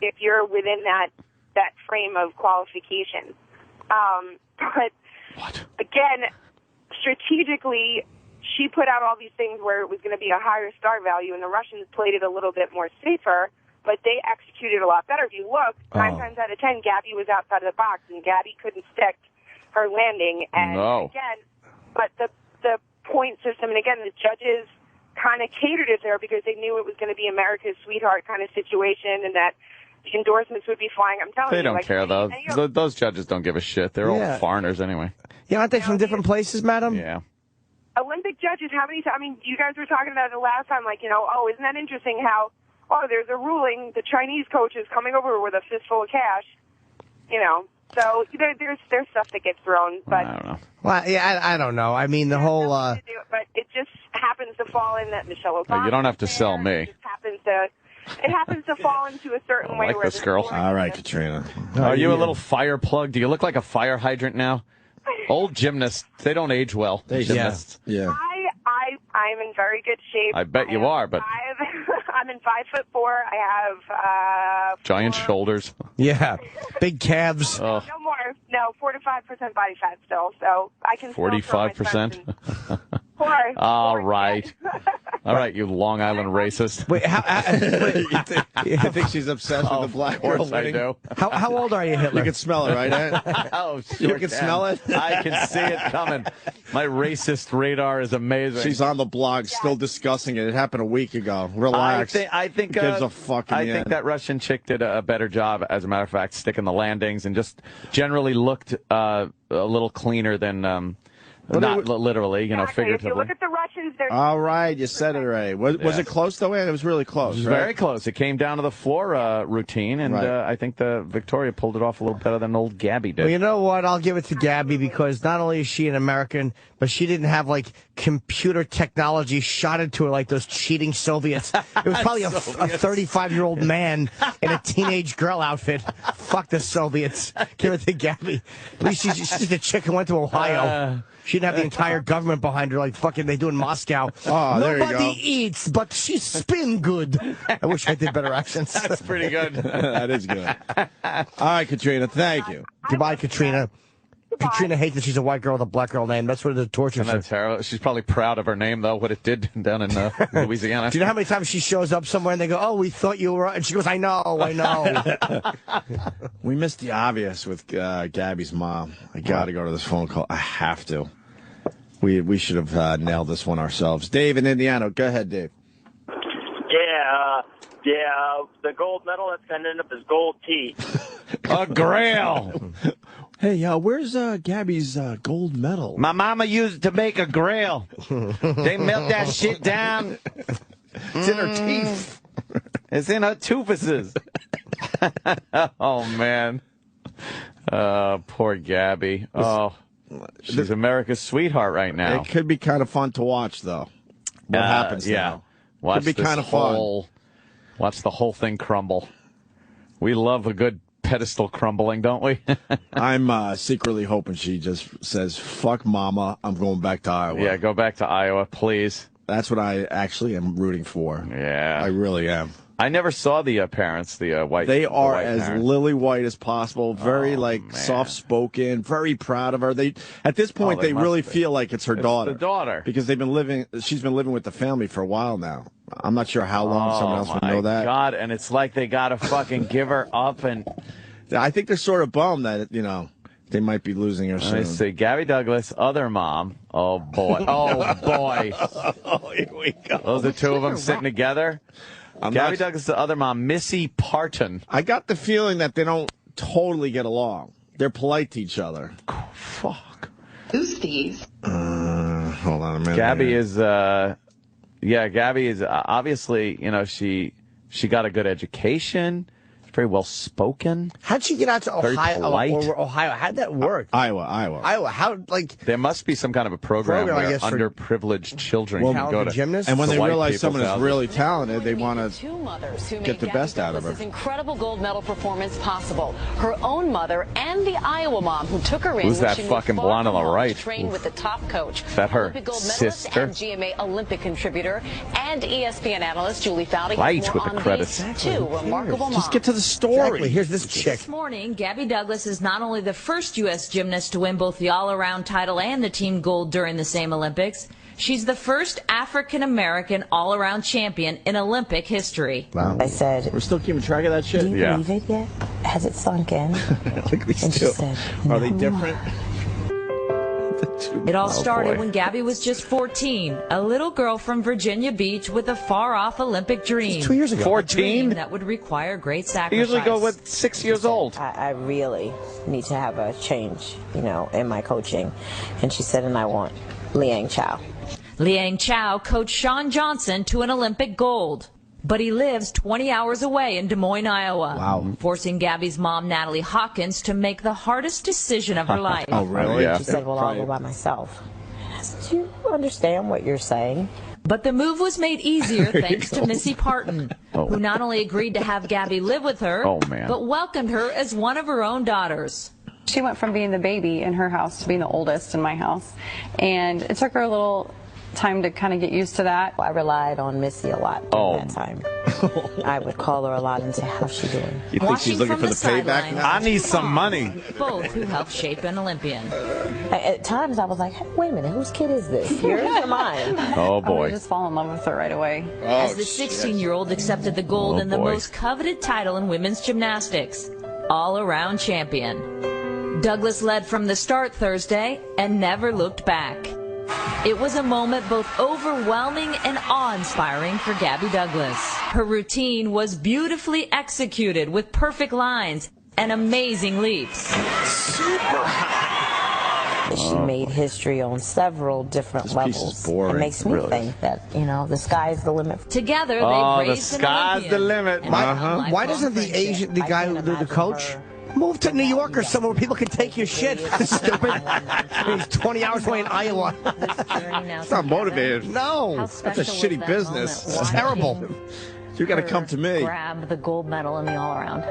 if you're within that frame of qualification. But again, strategically, she put out all these things where it was going to be a higher start value, and the Russians played it a little bit more safer, but they executed a lot better. If you look, 9 times out of 10, Gabby was outside of the box, and Gabby couldn't stick her landing. And again, but the point system, and again, the judges kind of catered it there because they knew it was going to be America's sweetheart kind of situation, and that the endorsements would be flying. I'm telling you. They don't care, though. Those judges don't give a shit. They're all foreigners anyway. Yeah, aren't they from different places, madam? Yeah. Olympic judges, how many times? I mean, you guys were talking about it the last time, isn't that interesting how, there's a ruling, the Chinese coach is coming over with a fistful of cash, So there's stuff that gets thrown, but I don't know. Well, yeah, I don't know. I mean, the whole. But it just happens to fall in that Michelle Obama. You don't have to sell me. It happens to fall into a certain way. I like this girl. All right, Katrina. Are you a little fire plug? Do you look like a fire hydrant now? Old gymnasts, they don't age well. Gymnasts. Yeah. I'm in very good shape. I bet you are, but I'm in 5'4". I have giant shoulders. Yeah, big calves. No more. No, 4 to 5% body fat still. So I can. 45%. All right. All right, you Long Island racist. Wait, I think she's obsessed with the black girl. Of course I do. How old are you, Hitler? You can smell it, right, Ed? Oh, sure You can smell it? I can see it coming. My racist radar is amazing. She's on the blog, still discussing it. It happened a week ago. Relax. I think Who gives a fuck in I the think end? that Russian chick did a better job, as a matter of fact, sticking the landings and just generally looked a little cleaner than. Not literally, figuratively. If you look at the Russians, they're... All right, you said it right. Was it close, though, Ann? It was really close, It was right? very close. It came down to the floor routine, and I think the Victoria pulled it off a little better than old Gabby did. Well, you know what? I'll give it to Gabby because not only is she an American, but she didn't have, computer technology shot into her like those cheating Soviets. It was probably a 35-year-old man in a teenage girl outfit. Fuck the Soviets. Give it to Gabby. At least she's just a chick who went to Ohio. She didn't have the entire government behind her like fucking they do in Moscow. Oh, there you go. Nobody eats, but she's spin good. I wish I did better accents. That's pretty good. That is good. All right, Katrina, thank you. Goodbye, Katrina. Katrina hates that she's a white girl with a black girl name. That's what the torture. That's terrible. She's probably proud of her name, though, what it did down in Louisiana. Do you know how many times she shows up somewhere and they go, "Oh, we thought you were," and she goes, "I know." We missed the obvious with Gabby's mom. I got to go to this phone call. I have to. We should have nailed this one ourselves. Dave in Indiana. Go ahead, Dave. Yeah, the gold medal, that's going to end up as gold teeth. A grail. Hey, where's Gabby's gold medal? My mama used it to make a grail. They melt that shit down. It's in her teeth. It's in her toofuses. Oh, man. Poor Gabby. Oh, she's America's sweetheart right now. It could be kind of fun to watch, though. What happens now? Watch could be kind of fun. Watch the whole thing crumble. We love a good pedestal crumbling, don't we? I'm secretly hoping she just says, "Fuck mama, I'm going back to Iowa." Yeah, go back to Iowa, please. That's what I actually am rooting for. Yeah. I really am. I never saw the parents, the white. They are white as parents. lily white as possible. Very soft-spoken. Very proud of her. They at this point they really feel like it's her daughter. The daughter, because they've been living. She's been living with the family for a while now. I'm not sure how long. Someone else would know that. God, and it's like they gotta fucking give her up, and I think they're sort of bummed that they might be losing her soon. Let me see. Gabby Douglas, other mom. Oh boy. Oh boy. Oh, here we go. Those are two of them sitting together. Gabby Douglas, the other mom, Missy Parton. I got the feeling that they don't totally get along. They're polite to each other. Oh, fuck. Who's these? Hold on a minute. Gabby is, Gabby is obviously, she got a good education. Very well spoken. How'd she get out to Ohio? Ohio? How'd that work? Iowa. How there must be some kind of a program where underprivileged children can go to gymnasts. And when they realize someone is really talented, they want to get the best out of her. Incredible gold medal performance possible. Her own mother and the Iowa mom who took her in. Who's that fucking blonde on the right? Trained with the top coach. Is that her Olympic gold sister? And GMA Olympic contributor and ESPN analyst Julie Foudy. Light with the credits. Two remarkable moms. Just get to the story. Exactly. Here's this chick. This morning, Gabby Douglas is not only the first U.S. gymnast to win both the all-around title and the team gold during the same Olympics, she's the first African-American all-around champion in Olympic history. Wow. I said, we're still keeping track of that shit? Do you believe it yet? Has it sunk in? I think we and still. She said, Are they different? It all started when Gabby was just 14, a little girl from Virginia Beach with a far-off Olympic dream. 2 years ago. 14? That would require great sacrifice. You usually go with 6 years old. I really need to have a change, in my coaching. And she said, and I want Liang Chow. Liang Chow coached Shawn Johnson to an Olympic gold. But he lives 20 hours away in Des Moines, Iowa, forcing Gabby's mom, Natalie Hawkins, to make the hardest decision of her life. Oh, really? She said, well, I'll go by myself. I said, do you understand what you're saying? But the move was made easier thanks to Missy Parton, who not only agreed to have Gabby live with her, but welcomed her as one of her own daughters. She went from being the baby in her house to being the oldest in my house, and it took her a little time to kind of get used to that. I relied on Missy a lot during that time. I would call her a lot and say, how's she doing? You think she's looking for the payback now? I need some money. Both who helped shape an Olympian. At times I was like, hey, wait a minute, whose kid is this? Yours or mine? Oh, boy. I just fall in love with her right away. As the 16-year-old accepted the gold in the most coveted title in women's gymnastics, all-around champion. Douglas led from the start Thursday and never looked back. It was a moment both overwhelming and awe-inspiring for Gabby Douglas. Her routine was beautifully executed with perfect lines and amazing leaps. Super high. She made history on several different levels. It makes me think that, the sky's the limit. Together, they raised the sky's the limit. Why doesn't the guy, the coach, move to New York or somewhere where people can take your shit? Stupid. He's 20 hours away in Iowa. It's not motivated. No. That's a shitty business. It's terrible. You got to come to me. Grab the gold medal in the all-around.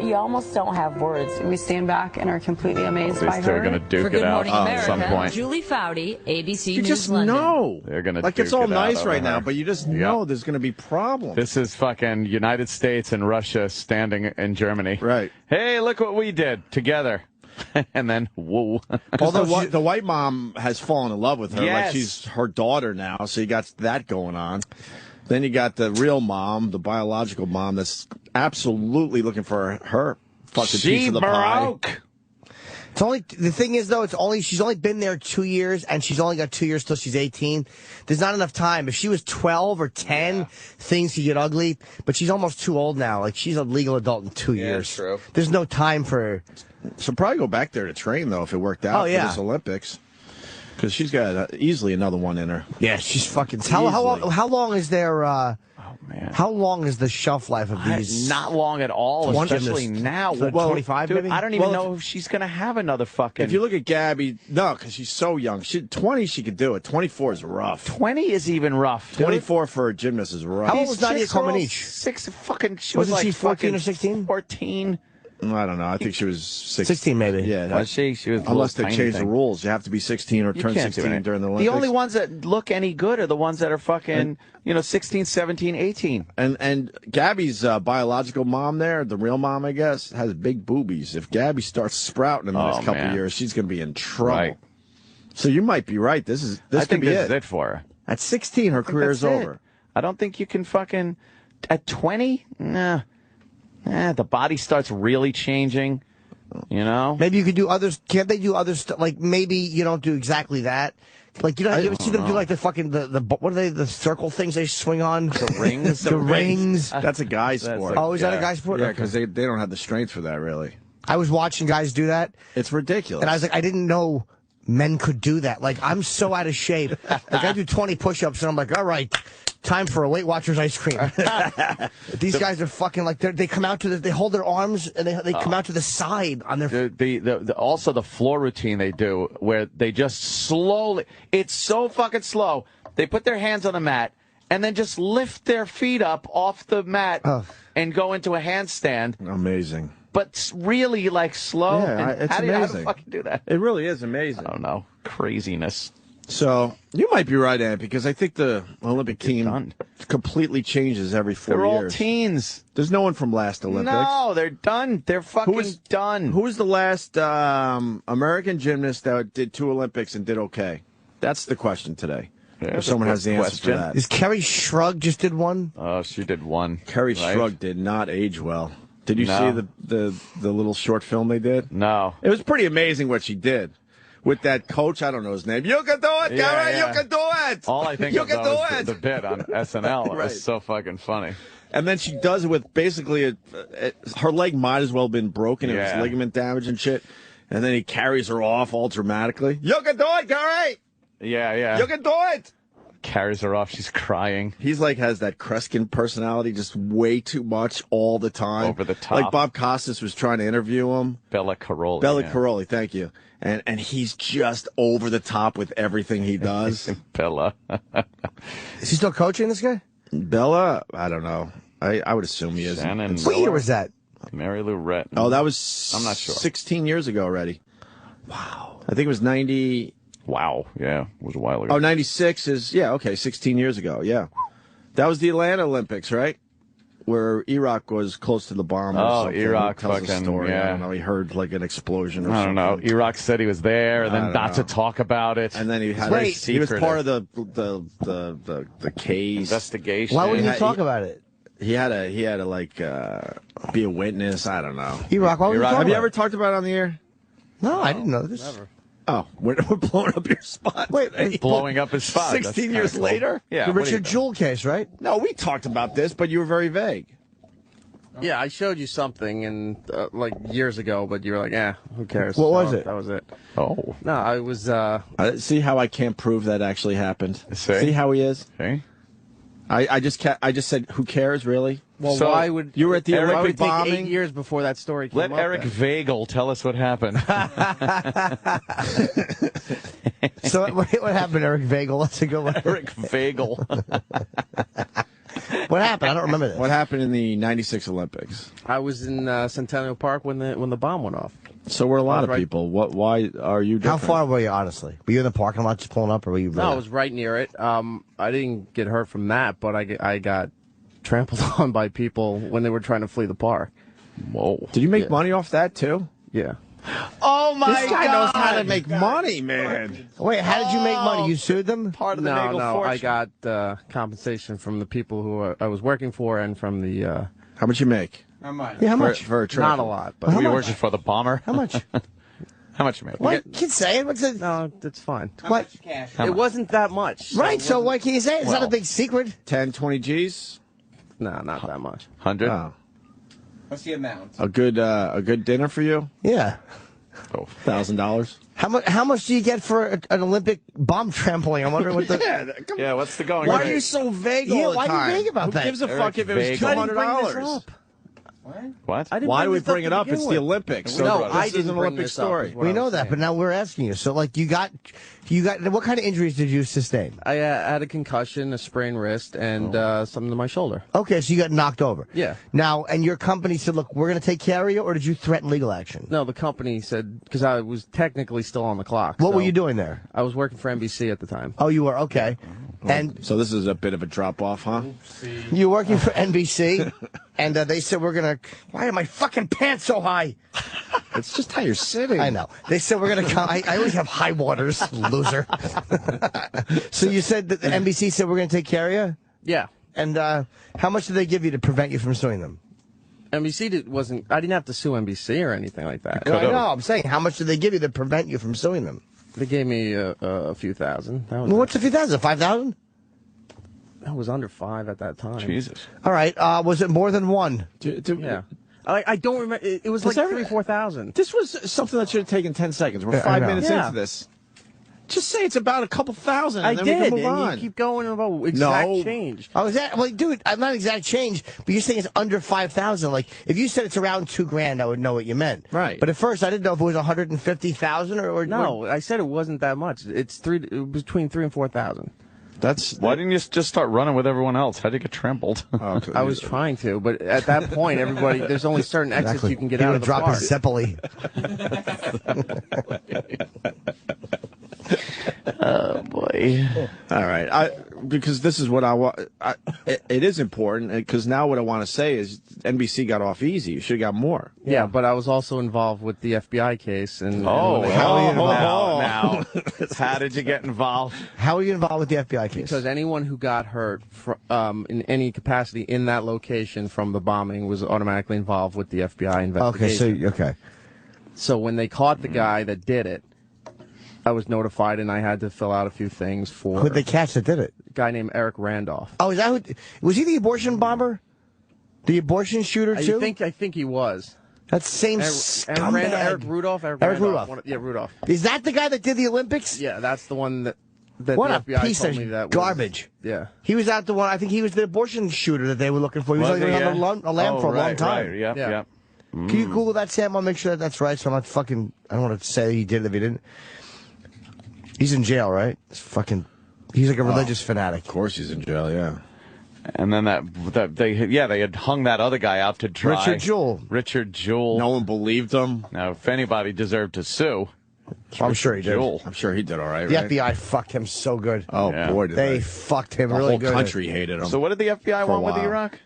You almost don't have words. We stand back and are completely amazed by her. They're going to duke it out at some point. Julie Foudy, ABC You News just London. know. They're going to like duke it's all it out nice right over now, her. but you just know there's going to be problems. This is fucking United States and Russia standing in Germany. Right. Hey, look what we did together. And then, whoa. Although the white mom has fallen in love with her. Yes. Like she's her daughter now, so you got that going on. Then you got the real mom, the biological mom, that's absolutely looking for her fucking piece of the pie. It's only the thing is though. She's only been there 2 years, and she's only got 2 years till she's 18. There's not enough time. If she was 12 or 10, things could get ugly. But she's almost too old now. Like she's a legal adult in 2 years. True. There's no time for. She'll probably go back there to train though if it worked out for this Olympics. Because she's got easily another one in her. Yeah, she's fucking. How long is there? How long is the shelf life of these? Not long at all, especially now. Well, 25 dude, maybe? I don't even know if she's going to have another fucking... If you look at Gabby, no, because she's so young. 20, she could do it. 24 is rough. 20 is even rough. 24 for a gymnast is rough. How old was Nadia Comaneci? Wasn't she 14 or 16? 14. I don't know. I think she was 16 maybe. Yeah. Was she? She was unless they tiny change the thing. rules. You have to be 16 or turn 16 during the Olympics. The only ones that look any good are the ones that are fucking, 16, 17, 18. And Gabby's biological mom there, the real mom, I guess, has big boobies. If Gabby starts sprouting in the next couple of years, she's going to be in trouble. Right. So you might be right. This I think could be this is it for her. At 16, her career's over. I don't think you can fucking... At 20? Nah. The body starts really changing. You know, maybe you could do others. Can't they do other stuff? Like maybe you don't do exactly that. Like you ever see them do like the fucking the what are they, the circle things they swing on? The rings. The rings. That's a guy sport. Oh, is that a guy sport? Yeah, because they don't have the strength for that really. I was watching guys do that. It's ridiculous. And I was like, I didn't know men could do that. Like I'm so out of shape. Like I do 20 push-ups and I'm like, all right. Time for a Weight Watchers ice cream. These guys are fucking like they come out to they hold their arms and they come out to the side on their. Also the floor routine they do where they just slowly. It's so fucking slow. They put their hands on the mat and then just lift their feet up off the mat and go into a handstand. Amazing. But really like slow. Yeah, it's how amazing. How do you fucking do that? It really is amazing. I don't know. Craziness. So you might be right, Ant, because I think the Olympic team completely changes every 4 years. They're all teens. There's no one from last Olympics. No, they're done. They're fucking done. Who was the last American gymnast that did 2 Olympics and did okay? That's the question today. If someone has the answer for that. Is Kerry Shrug just did one? Oh, she did one. Kerry Shrug did not age well. Did you see the little short film they did? No. It was pretty amazing what she did. With that coach, I don't know his name. You can do it, Gary. You can do it. All I think you of can though do is it. the bit on SNL. It was so fucking funny. And then she does it with basically her leg might as well have been broken. It was ligament damage and shit. And then he carries her off all dramatically. You can do it, Gary. Yeah. You can do it. Carries her off. She's crying. He's like has that Kreskin personality, just way too much all the time. Over the top. Like Bob Costas was trying to interview him. Bella Caroli. Caroli, thank you. And he's just over the top with everything he does. Bella. Is he still coaching this guy? Bella? I don't know. I would assume he is. What year was that? Mary Lou Retton. Oh, that was I'm not sure. 16 years ago already. Wow. I think it was 90. Wow. Yeah, it was a while ago. Oh, 96 is, 16 years ago. Yeah. That was the Atlanta Olympics, right? Where Iraq was close to the bomb or something. Iraq tells fucking, a story. yeah. I don't know. He heard like an explosion or I something. don't know. Iraq said he was there, and then not to talk about it. And then he had he was part of the case investigation. Why wouldn't he talk about it? He had to like be a witness. I don't know. Iraq. Why would you talk Have you about ever talked about it on the air? No, I didn't know this. Never. Oh, we're blowing up your spot. Wait, blowing up his spot. 16 years later? Yeah. The Richard Jewell case, right? No, we talked about this, but you were very vague. Yeah, I showed you something and like years ago, but you were like, who cares? What was it? That was it. Oh. No, I was... see how I can't prove that actually happened? See how he is? See? I just said, who cares, really? Well, so why would... You were at the Olympic bombing? Take 8 years before that story came Let up. Eric Vagel tell us what happened. So what happened, Eric Vagel? That's a good one. Eric Vagel. What happened? I don't remember this. What happened in the '96 Olympics? I was in Centennial Park when the bomb went off. So were a lot of people. Why are you different? How far were you, honestly? Were you in the parking lot just pulling up, or were you? No, I was right near it. I didn't get hurt from that, but I got trampled on by people when they were trying to flee the park. Whoa! Did you make money off that too? Yeah. Oh my God! This guy knows how to make money, man. Wait, how did you make money? You sued them? Part of the No, Nagel fortune. I got compensation from the people who I was working for and from the. How much you make? Yeah, how much? For a trip? Not a lot, but Were you working for the bomber? How much? How much you make? What? You can say it. What's it? No, it's fine. What? It wasn't that much. Right, so why can't you say it? It's not a big secret. 10, 20 G's? No, not that much. 100. Oh. What's the amount? A good dinner for you? Yeah. Oh. $1,000. How much do you get for an Olympic bomb trampoline? I wonder what the. Yeah, what's the going? Why rate? are you so vague all Yeah, the why time? are you vague about that? Who gives a Eric fuck if it was vague. $200? What? Why do we bring it up? It's the Olympics. So No, I this is didn't an bring Olympic this up, story. is what We I know was that, saying. but now we're asking you. So, like, you got. What kind of injuries did you sustain? I had a concussion, a sprained wrist, and something to my shoulder. Okay, so you got knocked over. Yeah. Now, and your company said, "Look, we're going to take care of you," or did you threaten legal action? No, the company said, because I was technically still on the clock. What so were you doing there? I was working for NBC at the time. Oh, you were okay. And So this is a bit of a drop off, huh? you were working for NBC, and they said we're gonna. Why are my fucking pants so high? It's just how you're sitting. I know. They said we're gonna come. I always have high waters, loser. So you said that the NBC said we're gonna take care of you. Yeah. And how much did they give you to prevent you from suing them? NBC wasn't. I didn't have to sue NBC or anything like that. I know. I'm saying, how much did they give you to prevent you from suing them? They gave me a few thousand. That was Well, what's a few thousand? 5,000? That was under 5 at that time. Jesus. All right. Was it more than one? Yeah. I don't remember. It was like 3,000-4,000. This was something that should have taken 10 seconds. We're Yeah, I 5 know. minutes Yeah. into this. Just say it's about a couple thousand, I and then did, we can move and on. you keep going about exact No. change. Oh, is that? Well, dude, I'm not exact change, but you're saying it's under 5,000. Like, if you said it's around $2,000, I would know what you meant. Right. But at first, I didn't know if it was 150,000 or No, I said it wasn't that much. It's between 3,000 and 4,000. Why didn't you just start running with everyone else? How'd you get trampled? I was trying to, but at that point, everybody, there's only certain exits you can get out of the drop park. his Zeppeli. Oh boy! All right, because this is what I want. It is important because now what I want to say is NBC got off easy. You should have got more. Yeah, but I was also involved with the FBI case. And now, now. How did you get involved? How were you involved with the FBI case? Because anyone who got hurt in any capacity in that location from the bombing was automatically involved with the FBI investigation. Okay. So when they caught the guy that did it, I was notified and I had to fill out a few things for. Who'd they catch that did it? A guy named Eric Randolph. Oh, is that who? Was he the abortion bomber? The abortion shooter too? I think he was. That's the same scumbag. Eric Rudolph. Eric Rudolph. Yeah, Rudolph. Is that the guy that did the Olympics? Yeah, that's the one that what the a FBI piece told of me that garbage. Was, yeah. He was out the one. I think he was the abortion shooter that they were looking for. He was like on a lamb for a long time. Right. Yep. Can you Google that, Sam? I'll make sure that's right. So I'm not fucking. I don't want to say he did it if he didn't. He's in jail, right? He's like a religious fanatic. Of course, he's in jail. Yeah. And then they had hung that other guy out to dry. Richard Jewell. No one believed him. Now, if anybody deserved to sue, I'm sure he did. I'm sure he did all right. The right? FBI fucked him so good. Oh boy, did they fucked him the really whole good. country hated him. So what did the FBI want with Iraq?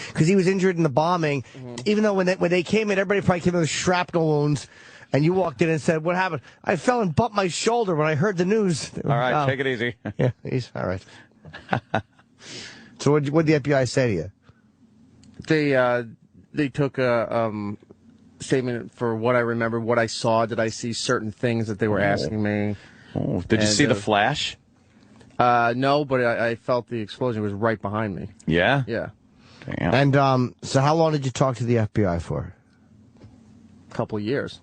Because he was injured in the bombing. Even though when they came in, everybody probably came in with shrapnel wounds. And you walked in and said, "What happened?" I fell and bumped my shoulder when I heard the news. All right, take it easy. Yeah, he's all right. So what did the FBI say to you? They took a statement for what I remember, what I saw. Did I see certain things that they were asking me? Oh, did you see the flash? No, but I felt the explosion was right behind me. Yeah? Yeah. Damn. And so how long did you talk to the FBI for? A couple of years.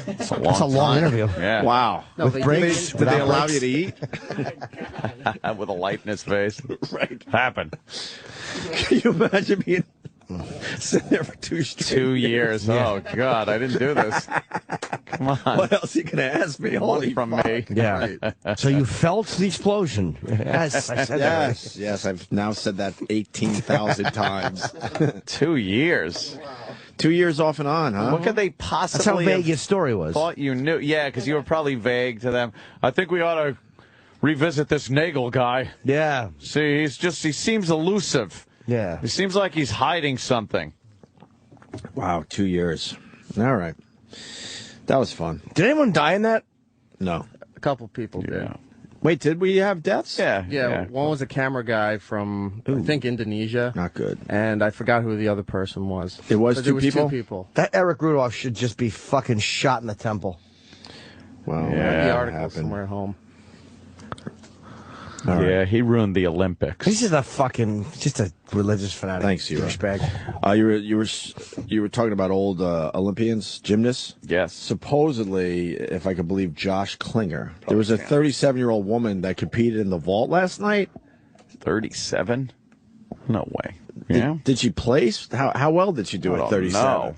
That's a long interview. Yeah. Wow. No, With breaks? Did they allow you to eat? With a light in his face. Right. Happened. Can you imagine being Sitting there for 2 straight 2 years. Yeah. Oh, God, I didn't do this. Come on. What else are you going to ask me? Holy from fuck. me. Yeah. So you felt the explosion. Yes, I said that. Yes, yes, I've now said that 18,000 times. 2 years. 2 years off and on, huh? What could they possibly That's how vague have your story was. thought you knew? Yeah, because you were probably vague to them. I think we ought to revisit this Nagel guy. Yeah. See, he seems elusive. Yeah. He seems like he's hiding something. Wow, 2 years. All right. That was fun. Did anyone die in that? No. A couple people did. Yeah. Wait, did we have deaths? Yeah, one was a camera guy from, I think, Indonesia. Not good. And I forgot who the other person was. It was But two there was people? 2 people. That Eric Rudolph should just be fucking shot in the temple. Well, The article somewhere at home. All right. Yeah, he ruined the Olympics. He's just a religious fanatic. Thanks, you. Douchebag. You were talking about old Olympians, gymnasts. Yes. Supposedly, if I could believe Josh Klinger, there was a 37-year-old woman that competed in the vault last night. 37? No way. Yeah. Did she place? How well did she do I at don't 37? know.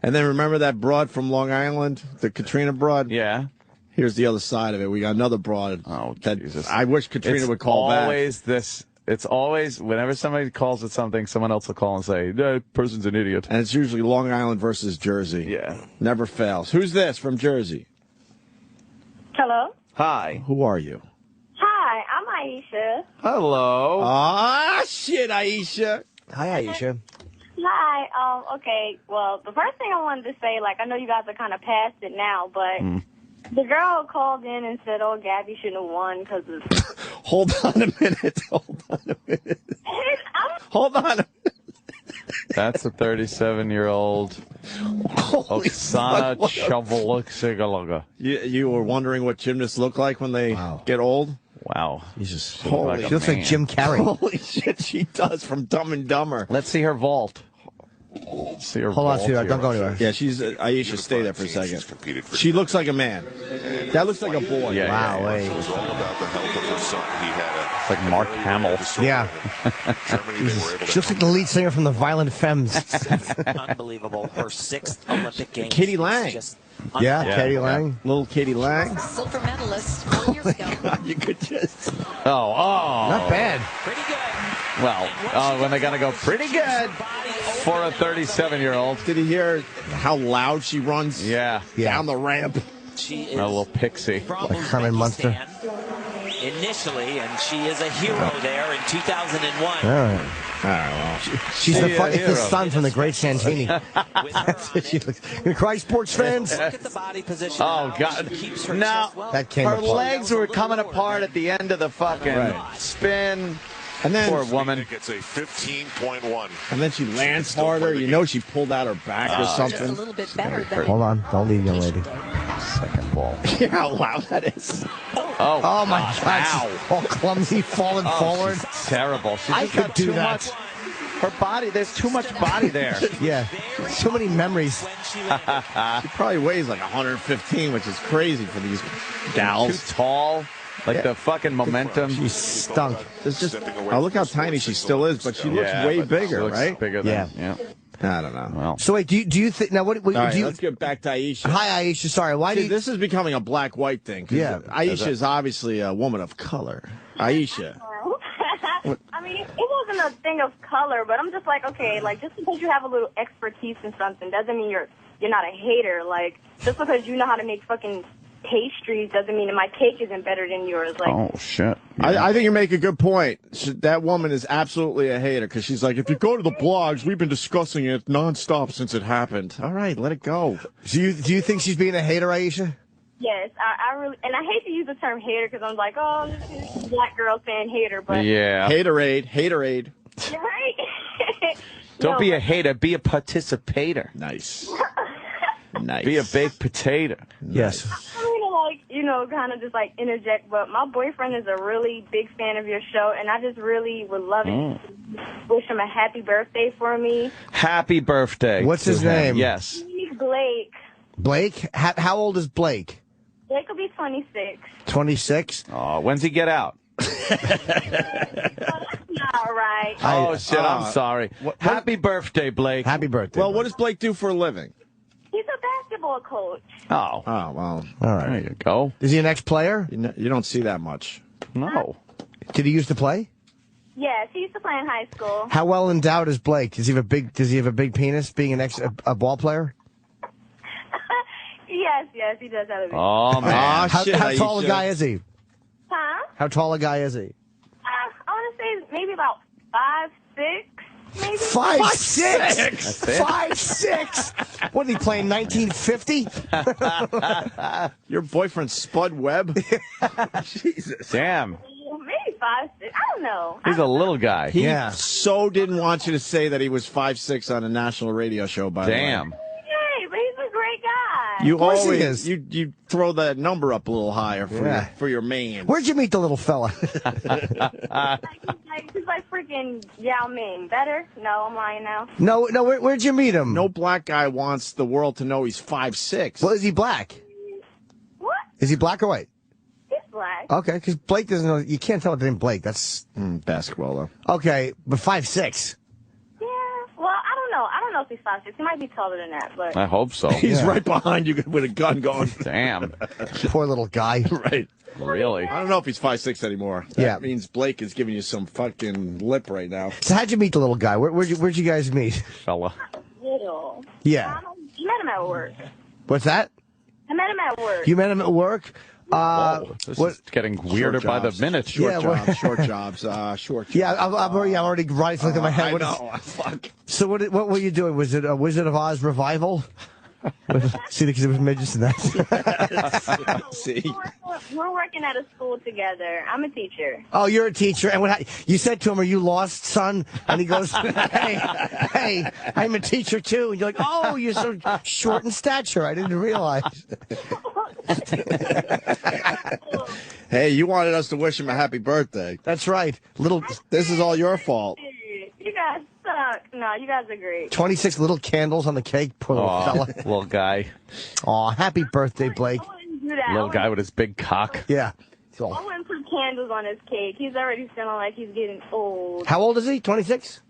And then remember that broad from Long Island, the Katrina broad? Yeah. Here's the other side of it. We got another broad. Oh, that Jesus. I wish Katrina would call back. It's always, whenever somebody calls it something, someone else will call and say, that person's an idiot. And it's usually Long Island versus Jersey. Yeah. Never fails. Who's this from Jersey? Hello? Hi. Who are you? Hi, I'm Aisha. Hello. Ah, shit, Aisha. Hi, Aisha. Hi, okay, well, the first thing I wanted to say, I know you guys are kind of past it now, but the girl called in and said, oh, Gabby shouldn't have won because of... Hold on a minute. Hold on a minute. That's a 37-year-old Oksana Chovoluk. You were wondering what gymnasts look like when they get old? Wow. Jesus. She looks like Jim Carrey. Holy shit, she does from Dumb and Dumber. Let's see her vault. See her Hold on, vault sweetheart. here. Don't go anywhere. Yeah, she's Aisha. Stay there for a second. She looks like a man. That looks like a boy. Yeah, wow, wait. It was all about the health of her son. He had It's like Mark Hamill. Yeah. She looks like the lead singer from the Violent Femmes. Unbelievable. Her 6th Olympic Games. Katie Lang. Yeah, Katie Lang. Little Katie Lang. Silver medalist 4 years ago. God, you could just... Oh. Not bad. Pretty good. Well, when they got to go pretty good for a 37-year-old. Did you hear how loud she runs Yeah. down the ramp? She is A little pixie. from Like Herman Munster. Uzbekistan initially, and she is a hero there in 2001. All right. well. She's the Yeah, it's the hero. son from the great Santini. With her That's on what she it. looks. You cry, sports fans. Look at the body position. Oh, how God. She keeps her Now, chest well. That came her apart. legs were coming apart at the end of the fucking Right. spin. And then, Poor woman. It's a 15.1. and then she lands harder. You know she pulled out her back or Just a something. little bit better than Hold on. Don't leave, young lady. Second ball. Hear how loud that is? Oh, my God. Ow. She's all clumsy, falling forward. She's terrible. She's I just could got do too that. much. Her body, there's too much body there. Yeah. So many memories. She probably weighs like 115, which is crazy for these gals. Too tall. Like the fucking momentum. She stunk. It's just, look how tiny she still is, but she looks way but bigger, she looks right? Bigger than, yeah. I don't know. Well, So wait, do you think now? What All right, do you? let's get back to Aisha. Hi, Aisha. Sorry, why do See, you? this is becoming a black-white thing. 'Cause Yeah. Aisha is obviously a woman of color. Aisha. I mean, it wasn't a thing of color, but I'm just like, okay, just because you have a little expertise in something doesn't mean you're not a hater. Just because you know how to make fucking pastries doesn't mean that my cake isn't better than yours. oh, shit. I think you make a good point. That woman is absolutely a hater because she's like, if you go to the blogs, we've been discussing it nonstop since it happened. All right, let it go. Do you think she's being a hater, Aisha? Yes, I really, and I hate to use the term hater because I'm like, oh, this is black girl saying hater, but Yeah. Haterade. you're right. Don't be a hater. Be a participator. Nice. Nice. Be a baked potato. Yes. I'm gonna kind of just interject, but my boyfriend is a really big fan of your show, and I just really would love it. Wish him a happy birthday for me. Happy birthday. What's his name? Yes. He's Blake. Blake. How old is Blake? Blake will be 26. 26. Oh, when's he get out? Not All right. Oh, shit, I'm sorry. Happy birthday, Blake. Happy birthday. Well, what does Blake do for a living? He's a basketball coach. Oh. Oh, well. All right. There you go. Is he an ex-player? You don't see that much. No. Did he used to play? Yes, he used to play in high school. How well endowed is Blake? Does he have a big penis being a ball player? Yes, he does have a big Oh, man. How tall a guy is he? Huh? How tall a guy is he? I want to say maybe about 5'6", maybe. 5'6". 5'6". What did he play in 1950? Your boyfriend Spud Webb? Jesus. Damn. Maybe 5'6". I don't know. He's a little guy. He so didn't want you to say that he was 5'6" on a national radio show, by the way. Damn. Hey, but he's a great guy. You Of course he always is. you throw that number up a little higher for your man. Where'd you meet the little fella? He's like freaking Yao Ming. Better? No, I'm lying now. No. Where'd you meet him? No black guy wants the world to know he's 5'6". Well, is he black? What? Is he black or white? He's black. Okay, because Blake doesn't know. You can't tell it named Blake. That's basketball, though. Okay, but 5'6". Yeah. Well, I don't know. I don't know if he's 5'6". He might be taller than that, but. I hope so. He's right behind you with a gun going. Damn. Poor little guy. Right. Really? I don't know if he's 5'6" anymore. That Yeah. means Blake is giving you some fucking lip right now. So how'd you meet the little guy? Where'd you guys meet? Fella. Little. Yeah. I met him at work. What's that? I met him at work. You met him at work? This is getting weirder by the minute. Short jobs. Short jobs. Yeah, I'm already right flicking my head. I What is- know. Fuck. So what were you doing? Was it a Wizard of Oz revival? See, because it was midgets and that. See? We're working at a school together. I'm a teacher. Oh, you're a teacher, and you said to him, "Are you lost, son?" And he goes, "Hey, I'm a teacher too." And you're like, "Oh, you're so short in stature. I didn't realize." Hey, you wanted us to wish him a happy birthday. That's right. This is all your fault. You guys suck. No, you guys are great. 26 little candles on the cake. Poor little fella. Little guy. Aw, happy birthday, Blake. I wouldn't do that. Little guy with his big cock. Yeah. I wouldn't put candles on his cake. He's already feeling like he's getting old. How old is he? 26?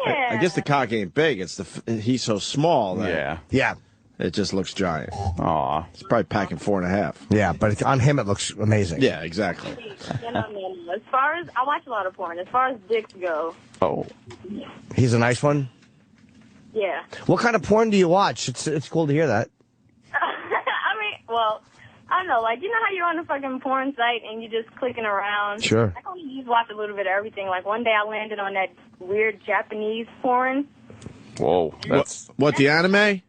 Yeah. I guess the cock ain't big. It's he's so small that Yeah. it just looks giant. Aw. He's probably packing 4.5. Yeah, but on him it looks amazing. Yeah, exactly. As far as I watch a lot of porn. As far as dicks go, Oh. He's a nice one. yeah. What kind of porn do you watch? It's cool to hear that. I mean, well, I don't know. Like, you know how you're on a fucking porn site and you're just clicking around? Sure. I can just watch a little bit of everything. Like, one day I landed on that weird Japanese porn. Whoa. That's What, the anime?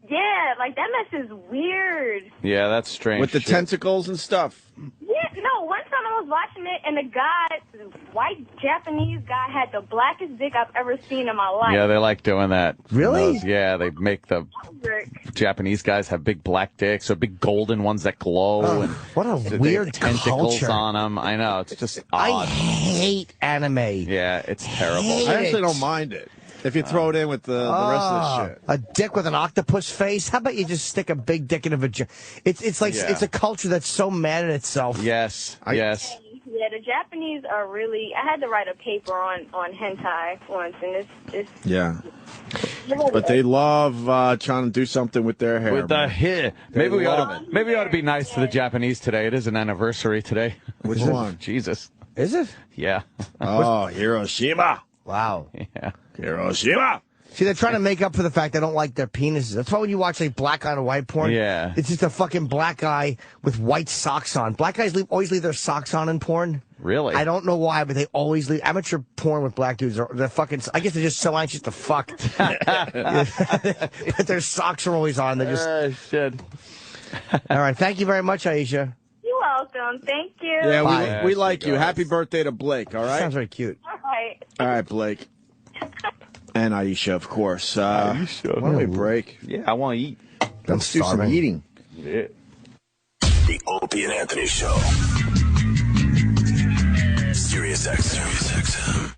Yeah, like, that mess is weird. Yeah, that's strange. With the shit. tentacles and stuff. Yeah, no, one time I was watching it and the white Japanese guy had the blackest dick I've ever seen in my life. Yeah, they like doing that. Really? Yeah, they make the Japanese guys have big black dicks or big golden ones that glow. Oh, and what a they weird have tentacles culture. on them. I know, it's just I odd. hate anime. Yeah, it's terrible. Hate I actually it. don't mind it. If you throw it in with the rest of the shit. A dick with an octopus face? How about you just stick a big dick in a vagina? It's like Yeah. it's a culture that's so mad at itself. Yes, yes. Yeah, the Japanese are really. I had to write a paper on hentai once, and it's Yeah. But they love trying to do something with their hair. With the man. hair. They Maybe we love ought to it. maybe we ought to be nice to the Japanese today. It is an anniversary today. Which one? Jesus. Is it? Yeah. Oh, Hiroshima. Wow. Yeah. Hiroshima. See, they're trying to make up for the fact they don't like their penises. That's why when you watch like black on white porn, Yeah. it's just a fucking black guy with white socks on. Black guys always leave their socks on in porn. Really? I don't know why, but they always leave. Amateur porn with black dudes they're fucking. I guess they're just so anxious to fuck. But their socks are always on. They're just. Shit. All right. Thank you very much, Aisha. You're welcome. Thank you. Yeah, Bye. we like you. Happy birthday to Blake, all right? Sounds very cute. All right. All right, Blake. And Aisha, of course. Aisha. Why don't we break? Yeah, I want to eat. Let's do some starving. eating. Yeah. The Opie and Anthony Show. Sirius XM.